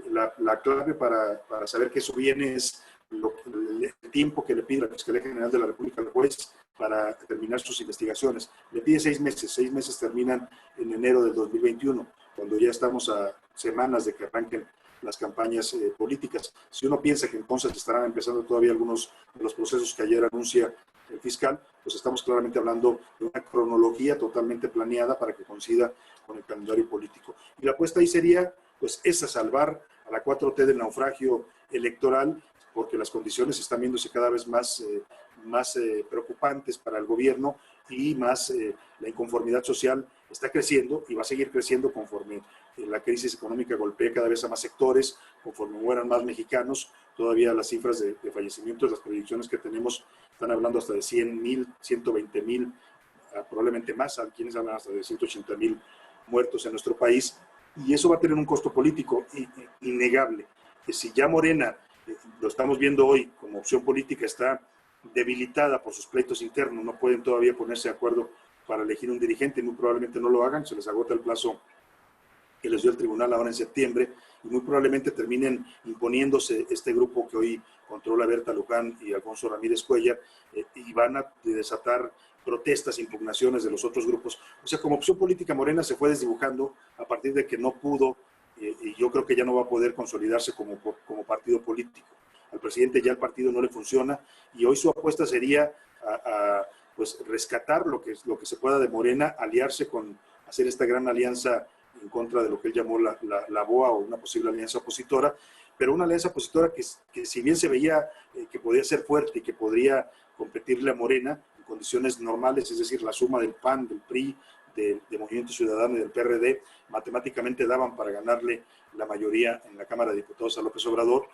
La clave para saber que eso viene es el tiempo que le pide la Fiscalía General de la República al juez para terminar sus investigaciones. Le pide 6 meses, 6 meses terminan en enero del 2021, cuando ya estamos a semanas de que arranquen las campañas políticas. Si uno piensa que entonces estarán empezando todavía algunos de los procesos que ayer anuncia el fiscal, pues estamos claramente hablando de una cronología totalmente planeada para que coincida con el calendario político. Y la apuesta ahí sería, pues, esa, salvar a la 4T del naufragio electoral, porque las condiciones están viéndose cada vez más preocupantes para el gobierno y más la inconformidad social está creciendo y va a seguir creciendo conforme la crisis económica golpea cada vez a más sectores, conforme mueran más mexicanos. Todavía las cifras de fallecimientos, las proyecciones que tenemos están hablando hasta de 100,000, 120,000, probablemente más, a quienes hablan hasta de 180,000 muertos en nuestro país, y eso va a tener un costo político innegable. Que si ya Morena, lo estamos viendo hoy como opción política, está debilitada por sus pleitos internos, no pueden todavía ponerse de acuerdo para elegir un dirigente, muy probablemente no lo hagan, se les agota el plazo que les dio el tribunal ahora en septiembre, y muy probablemente terminen imponiéndose este grupo que hoy controla Berta Luján y Alfonso Ramírez Cuellar, y van a desatar protestas, impugnaciones de los otros grupos. O sea, como opción política, Morena se fue desdibujando a partir de que no pudo, y yo creo que ya no va a poder consolidarse como partido político. Al presidente ya el partido no le funciona, y hoy su apuesta sería pues rescatar lo que se pueda de Morena, aliarse hacer esta gran alianza en contra de lo que él llamó la BOA, o una posible alianza opositora, pero una alianza opositora que si bien se veía que podía ser fuerte y que podría competirle a Morena en condiciones normales, es decir, la suma del PAN, del PRI, de Movimiento Ciudadano y del PRD, matemáticamente daban para ganarle la mayoría en la Cámara de Diputados a López Obrador,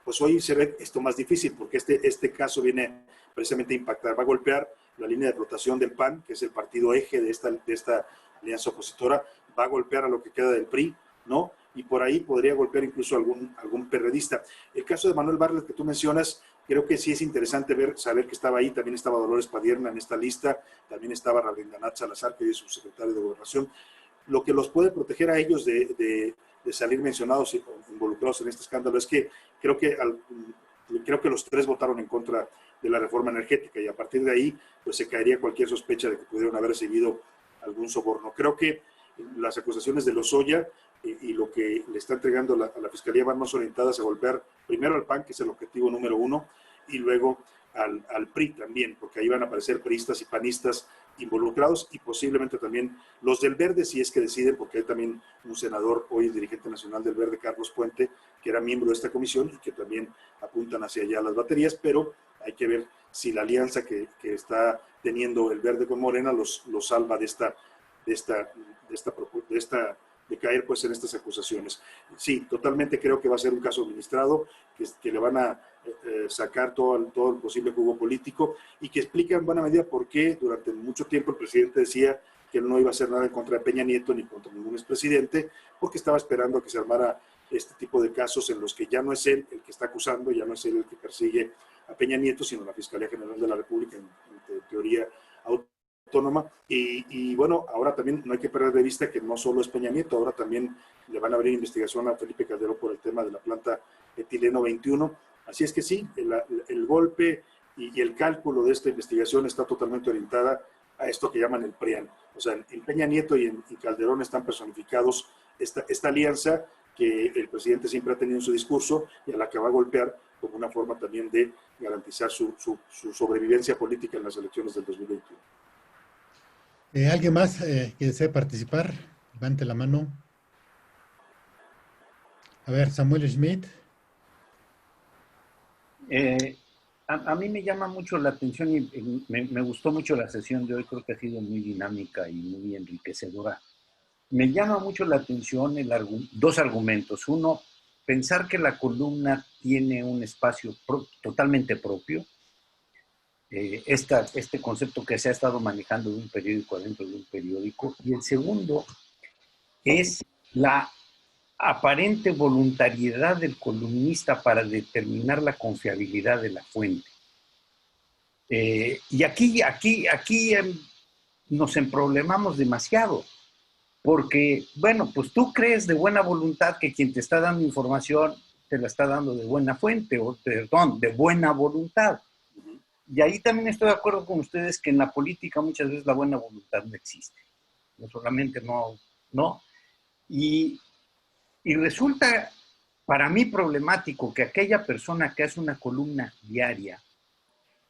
pues hoy se ve esto más difícil, porque este caso viene precisamente a impactar, va a golpear la línea de flotación del PAN, que es el partido eje de esta alianza opositora, va a golpear a lo que queda del PRI, ¿no? Y por ahí podría golpear incluso algún perredista. El caso de Manuel Bartlett que tú mencionas, creo que sí es interesante saber que estaba ahí, también estaba Dolores Padierna en esta lista, también estaba Rabindranath Salazar, que hoy es subsecretario de Gobernación. Lo que los puede proteger a ellos de salir mencionados y involucrados en este escándalo es que creo que creo que los tres votaron en contra de la reforma energética y a partir de ahí pues se caería cualquier sospecha de que pudieron haber recibido algún soborno. Creo que las acusaciones de Lozoya y lo que le está entregando a la Fiscalía van más orientadas a golpear primero al PAN, que es el objetivo número uno, y luego al PRI también, porque ahí van a aparecer priistas y panistas involucrados y posiblemente también los del Verde, si es que deciden, porque hay también un senador, hoy dirigente nacional del Verde, Carlos Puente, que era miembro de esta comisión y que también apuntan hacia allá las baterías, pero hay que ver si la alianza que está teniendo el Verde con Morena los salva de caer pues en estas acusaciones. Sí, totalmente creo que va a ser un caso administrado, que le van a sacar todo el posible jugo político y que explica en buena medida por qué durante mucho tiempo el presidente decía que él no iba a hacer nada en contra de Peña Nieto ni contra ningún expresidente, porque estaba esperando a que se armara este tipo de casos en los que ya no es él el que está acusando, ya no es él el que persigue a Peña Nieto, sino la Fiscalía General de la República en teoría autónoma. Y bueno, ahora también no hay que perder de vista que no solo es Peña Nieto, ahora también le van a abrir investigación a Felipe Calderón por el tema de la planta etileno 21. Así es que sí, el golpe y el cálculo de esta investigación está totalmente orientada a esto que llaman el PRIAN. O sea, en Peña Nieto y en Calderón están personificados esta alianza que el presidente siempre ha tenido en su discurso y a la que va a golpear como una forma también de garantizar su sobrevivencia política en las elecciones del 2021. ¿Alguien más que desee participar? Levante la mano. A ver, Samuel Schmidt. A mí me llama mucho la atención y me gustó mucho la sesión de hoy, creo que ha sido muy dinámica y muy enriquecedora. Me llama mucho la atención dos argumentos. Uno, pensar que la columna tiene un espacio totalmente propio. Este concepto que se ha estado manejando de un periódico adentro de un periódico. Y el segundo es la aparente voluntariedad del columnista para determinar la confiabilidad de la fuente. Y aquí nos emproblemamos demasiado, porque, bueno, pues tú crees de buena voluntad que quien te está dando información te la está dando de buena fuente, o perdón, de buena voluntad. Y ahí también estoy de acuerdo con ustedes que en la política muchas veces la buena voluntad no existe. No solamente no. Y resulta para mí problemático que aquella persona que hace una columna diaria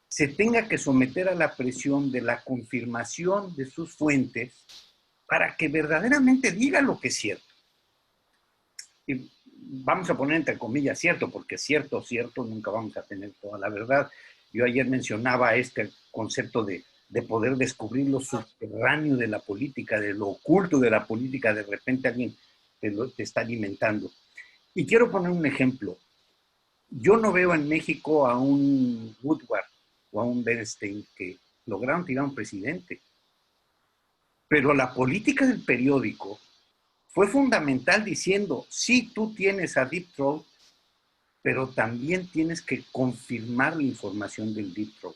se tenga que someter a la presión de la confirmación de sus fuentes para que verdaderamente diga lo que es cierto. Y vamos a poner entre comillas cierto, porque cierto, nunca vamos a tener toda la verdad. Yo ayer mencionaba este concepto de poder descubrir lo subterráneo de la política, de lo oculto de la política, de repente alguien te está alimentando. Y quiero poner un ejemplo. Yo no veo en México a un Woodward o a un Bernstein que lograron tirar a un presidente. Pero la política del periódico fue fundamental diciendo, sí, tú tienes a Deep Throat, pero también tienes que confirmar la información del Deep Throat.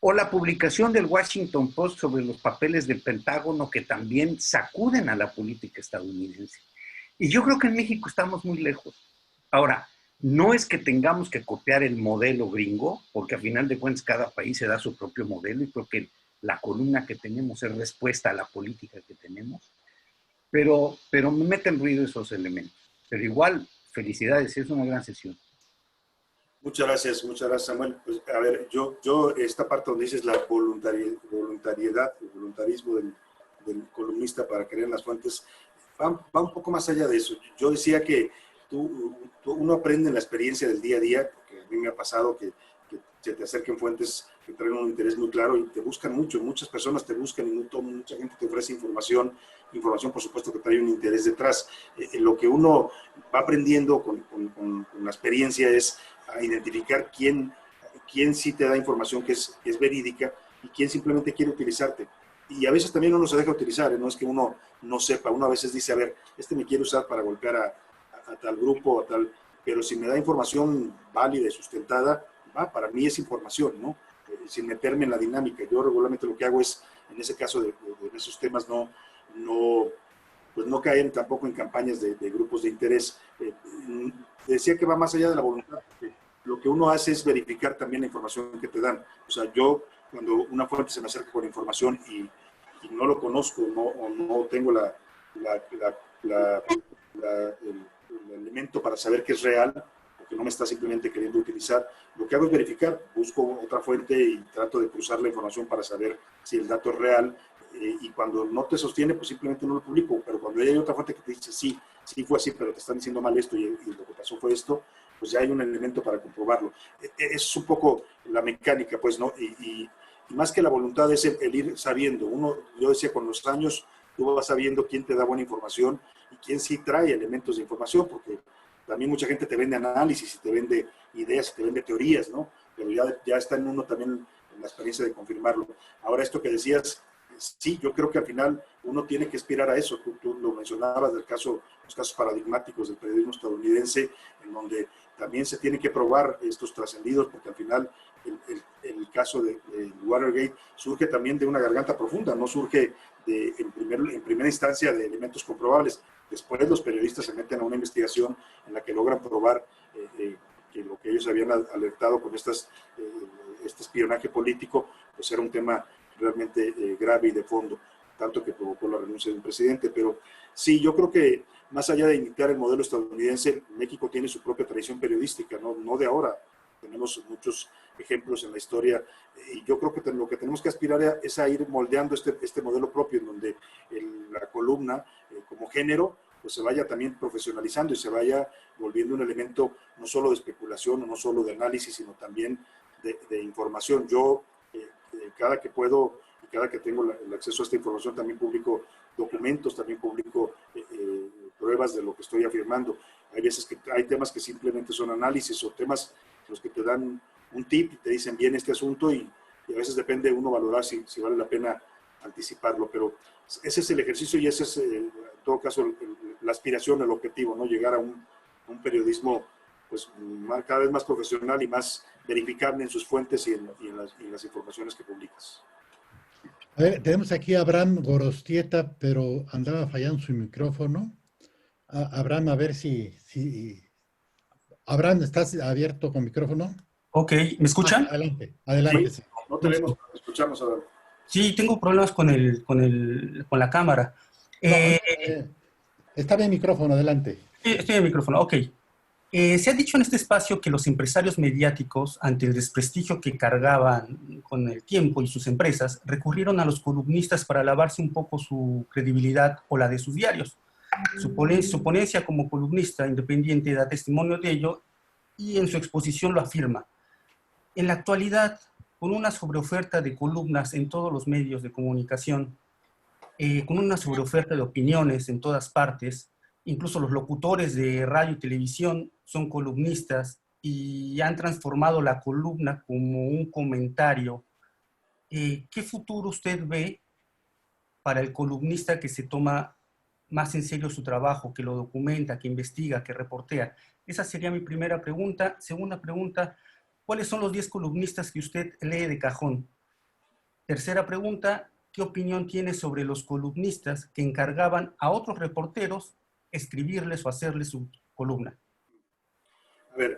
O la publicación del Washington Post sobre los papeles del Pentágono que también sacuden a la política estadounidense. Y yo creo que en México estamos muy lejos. Ahora, no es que tengamos que copiar el modelo gringo, porque a final de cuentas cada país se da su propio modelo y creo que la columna que tenemos es respuesta a la política que tenemos, pero me meten ruido esos elementos. Pero igual, felicidades, es una gran sesión. Muchas gracias, Samuel. Pues, a ver, yo esta parte donde dices la voluntariedad, el voluntarismo del columnista para creer en las fuentes, va un poco más allá de eso. Yo decía que uno aprende en la experiencia del día a día, porque a mí me ha pasado que se te acerquen fuentes que traen un interés muy claro y te buscan mucho, muchas personas te buscan y mucha gente te ofrece información por supuesto que trae un interés detrás. Lo que uno va aprendiendo con la experiencia es a identificar quién sí te da información que es verídica y quién simplemente quiere utilizarte. Y a veces también uno se deja utilizar, no es que uno no sepa, uno a veces dice, a ver, me quiere usar para golpear a tal grupo, a tal, pero si me da información válida y sustentada, para mí es información, ¿no? Sin meterme en la dinámica. Yo regularmente lo que hago es, en ese caso de esos temas, no caer tampoco en campañas de grupos de interés. Decía que va más allá de la voluntad, porque lo que uno hace es verificar también la información que te dan. O sea, yo cuando una fuente se me acerca con información y no lo conozco o no tengo el elemento para saber que es real, porque no me está simplemente queriendo utilizar, lo que hago es verificar, busco otra fuente y trato de cruzar la información para saber si el dato es real, y cuando no te sostiene, pues simplemente no lo publico, pero cuando hay otra fuente que te dice, sí, sí fue así, pero te están diciendo mal esto y lo que pasó fue esto, pues ya hay un elemento para comprobarlo. Es un poco la mecánica, pues, ¿no? Y más que la voluntad es el ir sabiendo. Yo decía, con los años, tú vas sabiendo quién te da buena información y quién sí trae elementos de información, porque también mucha gente te vende análisis y te vende ideas y te vende teorías, ¿no? Pero ya está en uno también en la experiencia de confirmarlo. Ahora, esto que decías, sí, yo creo que al final uno tiene que aspirar a eso. Tú lo mencionabas los casos paradigmáticos del periodismo estadounidense, en donde también se tiene que probar estos trascendidos, porque al final el caso de Watergate surge también de una garganta profunda, no surge en primera instancia de elementos comprobables. Después los periodistas se meten a una investigación en la que logran probar que lo que ellos habían alertado con este espionaje político, pues era un tema realmente grave y de fondo, tanto que provocó la renuncia de un presidente. Pero sí, yo creo que más allá de imitar el modelo estadounidense, México tiene su propia tradición periodística, no de ahora. Tenemos muchos ejemplos en la historia, y yo creo que lo que tenemos que aspirar es a ir moldeando este modelo propio, en donde la columna como género pues se vaya también profesionalizando y se vaya volviendo un elemento no solo de especulación o no solo de análisis, sino también de información. Yo cada que puedo y cada que tengo el acceso a esta información también publico documentos, también publico pruebas de lo que estoy afirmando. Hay veces que hay temas que simplemente son análisis, o temas los que te dan un tip y te dicen bien este asunto, y a veces depende de uno valorar si vale la pena anticiparlo, pero ese es el ejercicio y ese es en todo caso la aspiración, el objetivo, ¿no? Llegar a un periodismo pues cada vez más profesional y más verificable en sus fuentes y en las informaciones que publicas. A ver, tenemos aquí a Abraham Gorostieta, pero andaba fallando su micrófono. Abraham, a ver si... Abraham, ¿estás abierto con micrófono? Ok, ¿me escuchan? Adelante. Sí, no te vemos, escuchamos ahora. Sí, tengo problemas con la cámara. Está bien micrófono, adelante. Estoy en el micrófono, ok. Se ha dicho en este espacio que los empresarios mediáticos, ante el desprestigio que cargaban con el tiempo y sus empresas, recurrieron a los columnistas para lavarse un poco su credibilidad o la de sus diarios. Su ponencia como columnista independiente da testimonio de ello y en su exposición lo afirma. En la actualidad, con una sobreoferta de columnas en todos los medios de comunicación, con una sobreoferta de opiniones en todas partes, incluso los locutores de radio y televisión son columnistas y han transformado la columna como un comentario. ¿Qué futuro usted ve para el columnista que se toma más en serio su trabajo, que lo documenta, que investiga, que reportea? Esa sería mi primera pregunta. Segunda pregunta, ¿cuáles son los 10 columnistas que usted lee de cajón? Tercera pregunta, ¿qué opinión tiene sobre los columnistas que encargaban a otros reporteros escribirles o hacerles su columna? A ver,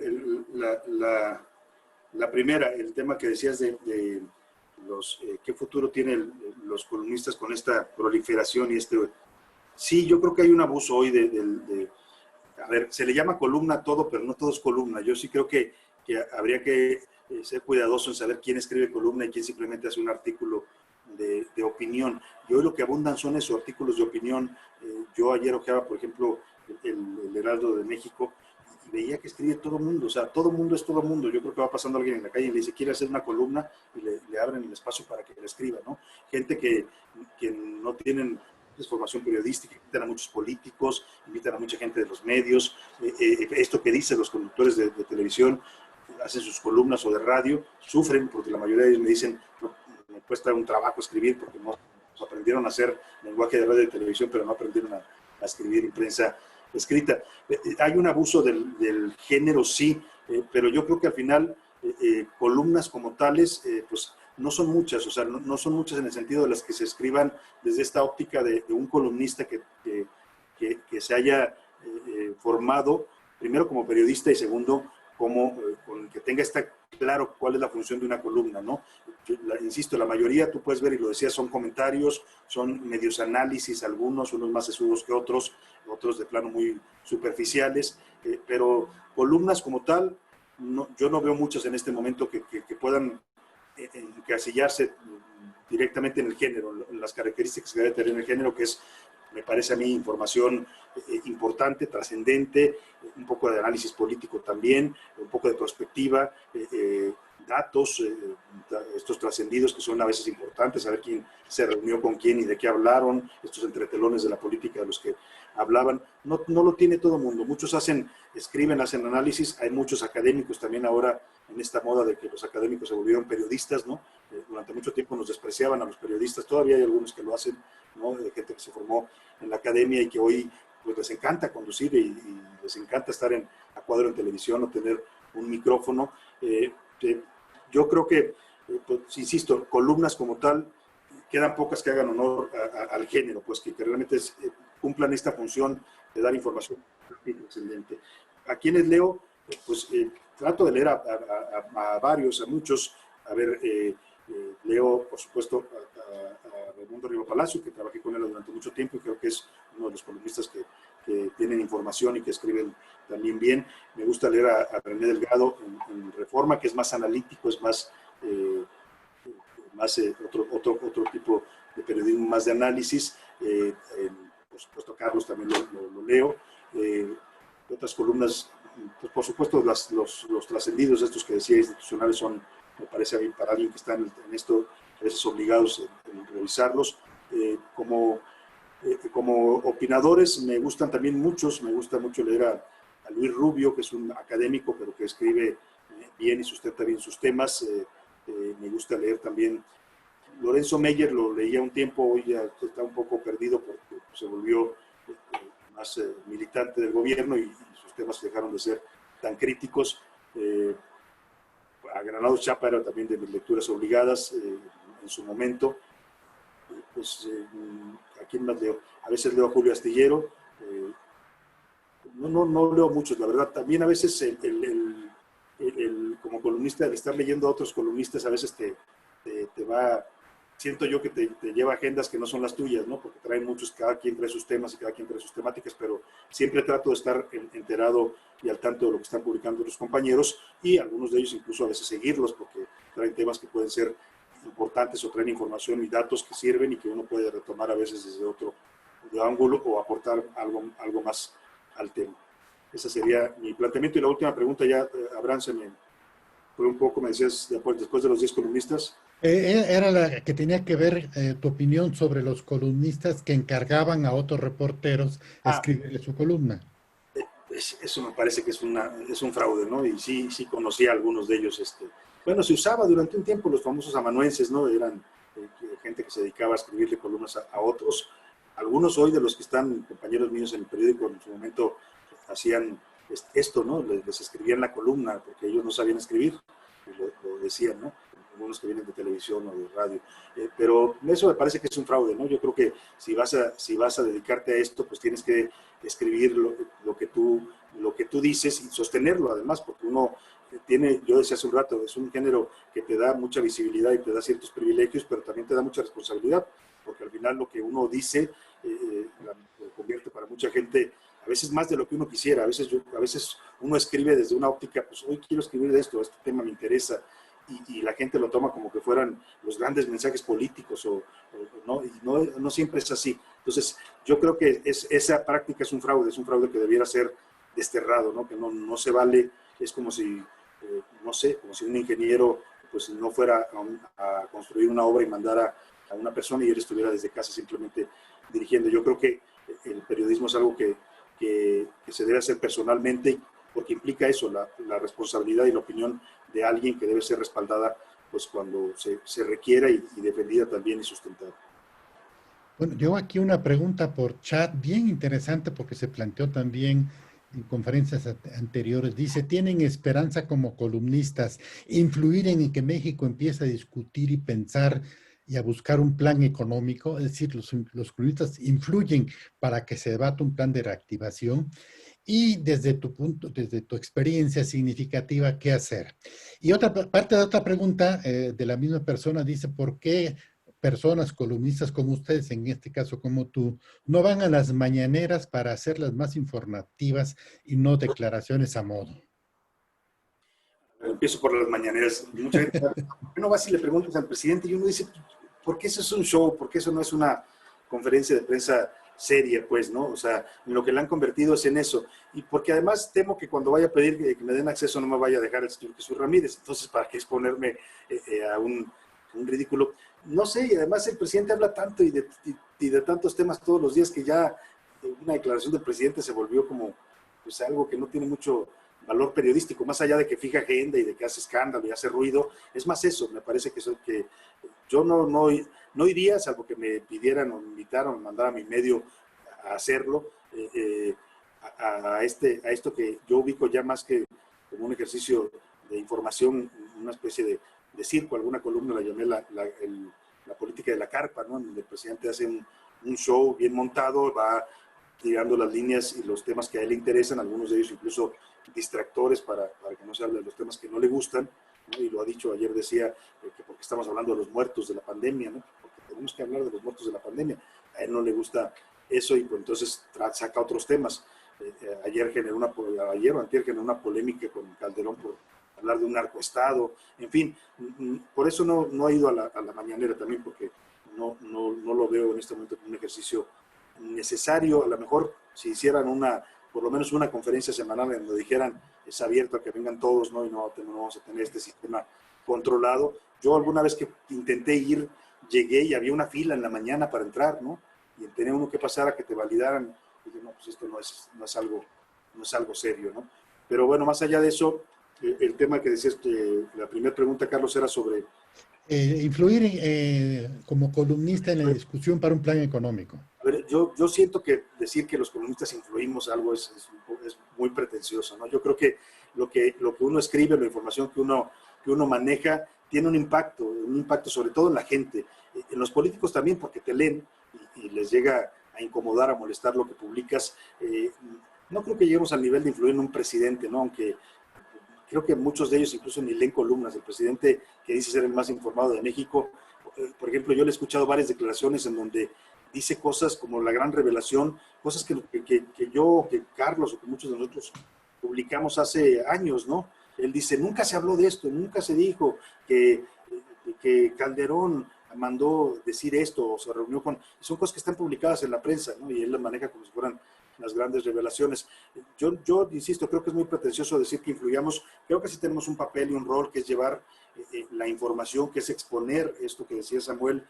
la primera, el tema que decías de qué futuro tienen los columnistas con esta proliferación y Sí, yo creo que hay un abuso hoy a ver, se le llama columna a todo, pero no todo es columna. Yo sí creo que habría que ser cuidadoso en saber quién escribe columna y quién simplemente hace un artículo de opinión. Y hoy lo que abundan son esos artículos de opinión. Yo ayer ojeaba, por ejemplo, el Heraldo de México, y veía que escribe todo mundo. O sea, todo mundo es todo mundo. Yo creo que va pasando alguien en la calle y le dice, ¿quiere hacer una columna? Y le abren el espacio para que le escriba, ¿no? Gente que no tienen formación periodística, invitan a muchos políticos, invitan a mucha gente de los medios. Esto que dicen los conductores de televisión, hacen sus columnas o de radio, sufren porque la mayoría de ellos me dicen, no, me cuesta un trabajo escribir porque no aprendieron a hacer lenguaje de radio y televisión, pero no aprendieron a escribir en prensa escrita. Hay un abuso del género, sí, pero yo creo que al final columnas como tales, pues no son muchas, o sea, no son muchas en el sentido de las que se escriban desde esta óptica de un columnista que se haya formado, primero como periodista y segundo con que tenga claro cuál es la función de una columna, ¿no? Insisto, la mayoría, tú puedes ver, y lo decía, son comentarios, son medios análisis, algunos, unos más sesudos que otros de plano muy superficiales, pero columnas como tal, no, yo no veo muchas en este momento que puedan encasillarse directamente en el género, en las características que debe tener el género, que es, me parece a mí, información importante, trascendente, un poco de análisis político también, un poco de perspectiva, datos, estos trascendidos que son a veces importantes, saber quién se reunió con quién y de qué hablaron, estos entretelones de la política de los que hablaban, no lo tiene todo el mundo. Muchos escriben, hacen análisis, hay muchos académicos también ahora en esta moda de que los académicos se volvieron periodistas, ¿no? Durante mucho tiempo nos despreciaban a los periodistas, todavía hay algunos que lo hacen, ¿no? De gente que se formó en la academia y que hoy pues les encanta conducir y les encanta estar a cuadro en televisión o tener un micrófono. Yo creo que, pues, insisto, columnas como tal, quedan pocas que hagan honor al género, pues que realmente cumplan esta función de dar información excelente. ¿A quienes leo? Pues trato de leer a varios, a muchos. A ver, leo, por supuesto, a Raimundo Riva Palacio, que trabajé con él durante mucho tiempo y creo que es uno de los columnistas que tienen información y que escriben también bien. Me gusta leer a René Delgado en Reforma, que es más analítico, es más, otro tipo de periodismo, más de análisis. Por supuesto, Carlos también lo leo. Otras columnas, pues, por supuesto, los trascendidos estos que decía institucionales son, me parece a mí, para alguien que está en esto, a veces obligados en revisarlos. Como opinadores me gustan también muchos, me gusta mucho leer a Luis Rubio, que es un académico, pero que escribe bien y sustenta bien sus temas. Me gusta leer también Lorenzo Meyer, lo leía un tiempo, hoy ya está un poco perdido porque se volvió más militante del gobierno y sus temas dejaron de ser tan críticos. A Granados Chapa era también de mis lecturas obligadas en su momento. Pues, ¿a quién más leo? A veces leo a Julio Astillero. No leo muchos, la verdad. También a veces como columnista, el estar leyendo a otros columnistas, a veces te va, siento yo que te lleva agendas que no son las tuyas, ¿no? Porque traen muchos, cada quien trae sus temas y cada quien trae sus temáticas, pero siempre trato de estar enterado y al tanto de lo que están publicando los compañeros y algunos de ellos incluso a veces seguirlos porque traen temas que pueden ser importantes o traen información y datos que sirven y que uno puede retomar a veces desde otro ángulo o aportar algo más al tema. Ese sería mi planteamiento. Y la última pregunta ya, Abraham, se me fue un poco, me decías, después de los 10 columnistas. Era la que tenía que ver tu opinión sobre los columnistas que encargaban a otros reporteros escribirle su columna. Eso me parece que es un fraude, ¿no? Y sí conocí a algunos de ellos. Bueno, se usaba durante un tiempo los famosos amanuenses, ¿no? Eran gente que se dedicaba a escribirle columnas a otros. Algunos hoy de los que están, compañeros míos en el periódico, en su momento hacían esto, ¿no? Les escribían la columna porque ellos no sabían escribir, y lo decían, ¿no? Algunos que vienen de televisión o de radio. Pero eso me parece que es un fraude, ¿no? Yo creo que si vas a dedicarte a esto, pues tienes que escribir lo que tú dices y sostenerlo además, porque uno tiene, yo decía hace un rato, es un género que te da mucha visibilidad y te da ciertos privilegios, pero también te da mucha responsabilidad, porque al final lo que uno dice lo convierte para mucha gente a veces más de lo que uno quisiera. A veces uno escribe desde una óptica, pues hoy quiero escribir de esto, este tema me interesa, y la gente lo toma como que fueran los grandes mensajes políticos, ¿no? Y no siempre es así. Entonces, yo creo que esa práctica es un fraude que debiera ser desterrado, ¿no? Que no se vale. Es como si, no sé, como si un ingeniero pues no fuera a construir una obra y mandara a una persona y él estuviera desde casa simplemente dirigiendo. Yo creo que el periodismo es algo que se debe hacer personalmente, porque implica eso, la responsabilidad y la opinión de alguien que debe ser respaldada pues cuando se requiera y defendida también y sustentada. Bueno, yo aquí una pregunta por chat bien interesante porque se planteó también en conferencias anteriores. Dice, ¿tienen esperanza como columnistas influir en que México empiece a discutir y pensar y a buscar un plan económico? Es decir, los columnistas influyen para que se debata un plan de reactivación. y desde tu punto, desde tu experiencia significativa, ¿qué hacer? Y otra parte de otra pregunta de la misma persona dice, ¿por qué personas columnistas como ustedes, en este caso como tú, no van a las mañaneras para hacerlas más informativas y no declaraciones a modo? Empiezo por las mañaneras. Mucha gente, no vas y le preguntas al presidente y uno dice, ¿por qué eso es un show? ¿Por qué eso no es una conferencia de prensa seria, pues, ¿no? O sea, en lo que le han convertido es en eso. Y porque además temo que cuando vaya a pedir que me den acceso no me vaya a dejar el señor Jesús Ramírez. Entonces, ¿para qué exponerme a un ridículo? No sé, y además el presidente habla tanto y de tantos temas todos los días que ya una declaración del presidente se volvió como pues algo que no tiene mucho valor periodístico, más allá de que fija agenda y de que hace escándalo y hace ruido. Es más eso, me parece que yo no iría, salvo que me pidieran o me invitaran o me mandaran a mi medio a hacerlo, a esto que yo ubico ya más que como un ejercicio de información, una especie de circo, alguna columna la llamé la política de la carpa, ¿no? Donde el presidente hace un show bien montado, va tirando las líneas y los temas que a él le interesan, algunos de ellos incluso distractores para que no se hable de los temas que no le gustan, ¿no? Y lo ha dicho, ayer decía que porque estamos hablando de los muertos de la pandemia, ¿no? Porque tenemos que hablar de los muertos de la pandemia. A él no le gusta eso y pues, entonces saca otros temas. Ayer o antier generó una polémica con Calderón por hablar de un narcoestado, en fin, por eso no he ido a la mañanera también, porque no lo veo en este momento como un ejercicio necesario. A lo mejor si hicieran por lo menos una conferencia semanal en donde dijeran es abierto a que vengan todos, ¿no? Y no vamos a tener este sistema controlado. Yo alguna vez que intenté ir, llegué y había una fila en la mañana para entrar, ¿no? Y tenía uno que pasar a que te validaran. Y dije, no, pues esto no es algo serio, ¿no? Pero bueno, más allá de eso, el tema que decías, la primera pregunta, Carlos, era sobre... influir como columnista en la discusión para un plan económico. A ver, yo siento que decir que los columnistas influimos algo es muy pretencioso, ¿no? Yo creo que lo que uno escribe, la información que uno maneja, tiene un impacto sobre todo en la gente, en los políticos también, porque te leen y les llega a incomodar, a molestar lo que publicas. No creo que lleguemos al nivel de influir en un presidente, ¿no? Aunque creo que muchos de ellos incluso ni leen columnas. El presidente que dice ser el más informado de México, por ejemplo, yo le he escuchado varias declaraciones en donde dice cosas como la gran revelación, cosas que yo, que Carlos o que muchos de nosotros publicamos hace años, ¿no? Él dice, nunca se habló de esto, nunca se dijo que Calderón mandó decir esto o se reunió con... Son cosas que están publicadas en la prensa, ¿no? Y él las maneja como si fueran las grandes revelaciones. Yo insisto, creo que es muy pretencioso decir que influyamos. Creo que sí tenemos un papel y un rol que es llevar la información, que es exponer esto que decía Samuel,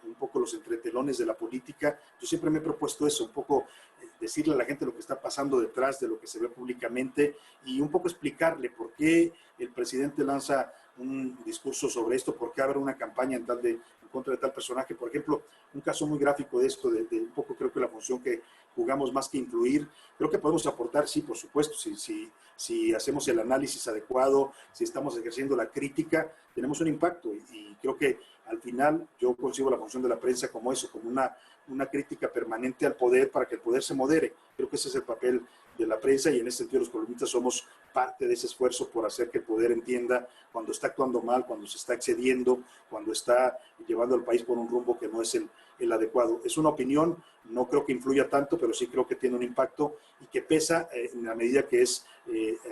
un poco los entretelones de la política. Yo siempre me he propuesto eso, un poco decirle a la gente lo que está pasando detrás de lo que se ve públicamente y un poco explicarle por qué el presidente lanza un discurso sobre esto, por qué abre una campaña en contra de tal personaje. Por ejemplo, un caso muy gráfico de esto, de un poco creo que la función que jugamos más que influir, creo que podemos aportar, sí, por supuesto, si hacemos el análisis adecuado, si estamos ejerciendo la crítica, tenemos un impacto y creo que al final yo concibo la función de la prensa como eso, como una crítica permanente al poder para que el poder se modere. Creo que ese es el papel de la prensa y en ese sentido los columnistas somos parte de ese esfuerzo por hacer que el poder entienda cuando está actuando mal, cuando se está excediendo, cuando está llevando al país por un rumbo que no es el adecuado. Es una opinión, no creo que influya tanto, pero sí creo que tiene un impacto y que pesa en la medida que es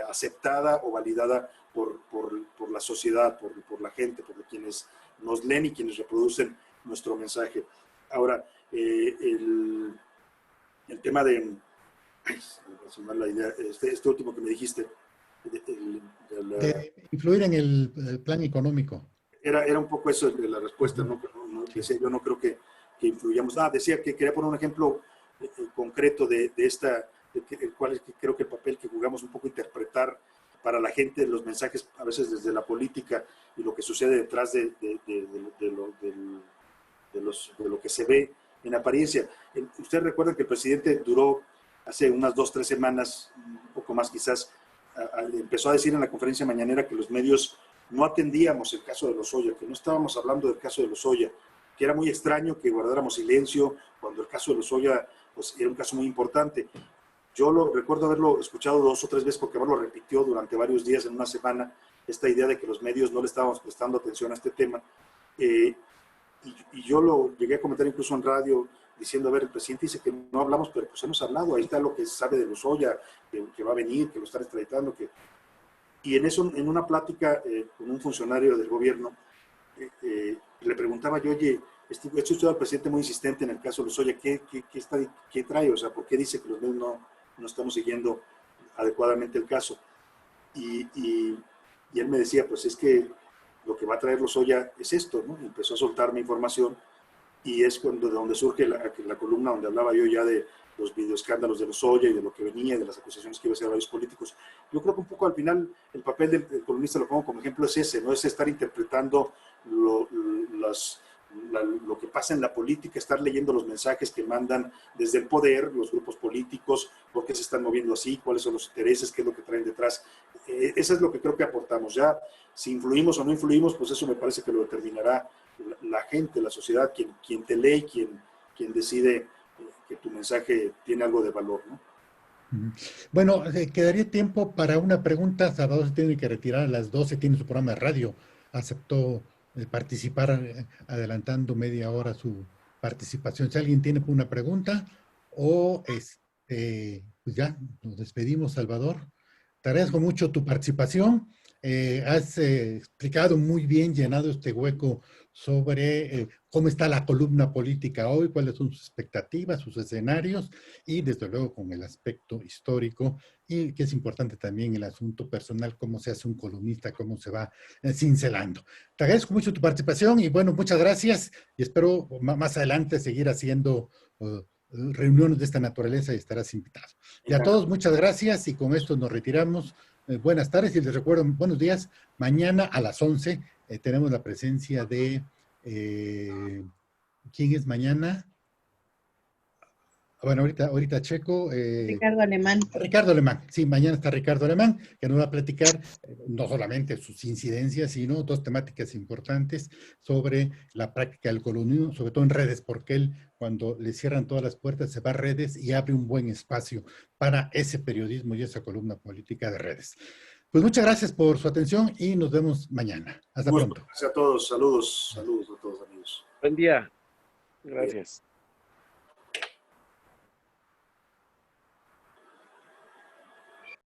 aceptada o validada por la sociedad, por la gente, por quienes nos leen y quienes reproducen nuestro mensaje. Ahora, el tema de... Ay, se me va la idea. Este último que me dijiste. De influir en el plan económico. Era un poco eso de la respuesta, ¿no? Pero decía, yo no creo que influyamos. Decía que quería poner un ejemplo concreto de el cual creo que el papel que jugamos un poco interpretar para la gente los mensajes, a veces desde la política y lo que sucede detrás de lo que se ve en apariencia. Ustedes recuerdan que el presidente duró hace unas 2-3 semanas, un poco más quizás, empezó a decir en la conferencia mañanera que los medios no atendíamos el caso de Lozoya, que no estábamos hablando del caso de Lozoya, que era muy extraño que guardáramos silencio cuando el caso de Lozoya pues, era un caso muy importante. Yo recuerdo haberlo escuchado 2 o 3 veces porque lo repitió durante varios días en una semana, esta idea de que los medios no le estábamos prestando atención a este tema. Y yo lo llegué a comentar incluso en radio, diciendo, a ver, el presidente dice que no hablamos, pero pues hemos hablado, ahí está lo que se sabe de Lozoya, que va a venir, que lo están extraditando. Y en eso, en una plática con un funcionario del gobierno, le preguntaba yo, oye, esto es el presidente muy insistente en el caso de Lozoya, ¿qué trae? O sea, ¿por qué dice que los medios no estamos siguiendo adecuadamente el caso? Y él me decía, pues es que lo que va a traer Lozoya es esto, ¿no? Y empezó a soltarme información y es de donde surge la columna donde hablaba yo ya de los videoescándalos de Lozoya y de lo que venía, de las acusaciones que iba a hacer a varios políticos. Yo creo que un poco al final el papel del columnista, lo pongo como ejemplo, es ese, no es estar interpretando lo que pasa en la política, estar leyendo los mensajes que mandan desde el poder, los grupos políticos, por qué se están moviendo así, cuáles son los intereses, qué es lo que traen detrás. Eso es lo que creo que aportamos. Ya, si influimos o no influimos, pues eso me parece que lo determinará la gente, la sociedad, quien te lee, quien decide que tu mensaje tiene algo de valor, ¿no? Bueno, quedaría tiempo para una pregunta. Salvador se tiene que retirar a las 12, tiene su programa de radio. Aceptó participar adelantando media hora su participación. Si alguien tiene una pregunta o pues ya nos despedimos, Salvador. Te agradezco mucho tu participación. Has explicado muy bien, llenado este hueco sobre cómo está la columna política hoy, cuáles son sus expectativas, sus escenarios y desde luego con el aspecto histórico y que es importante también el asunto personal, cómo se hace un columnista, cómo se va cincelando. Te agradezco mucho tu participación y bueno, muchas gracias y espero más adelante seguir haciendo reuniones de esta naturaleza y estarás invitado. Y a todos muchas gracias y con esto nos retiramos. Buenas tardes y les recuerdo, buenos días. Mañana a las 11 tenemos la presencia de... ¿quién es mañana? Bueno, ahorita checo. Ricardo Alemán. Ricardo Alemán, sí, mañana está Ricardo Alemán, que nos va a platicar no solamente sus incidencias, sino 2 temáticas importantes sobre la práctica del colonialismo, sobre todo en redes, porque él, cuando le cierran todas las puertas, se va a redes y abre un buen espacio para ese periodismo y esa columna política de redes. Pues muchas gracias por su atención y nos vemos mañana. Hasta pronto. Gracias a todos, saludos a todos, amigos. Buen día. Gracias.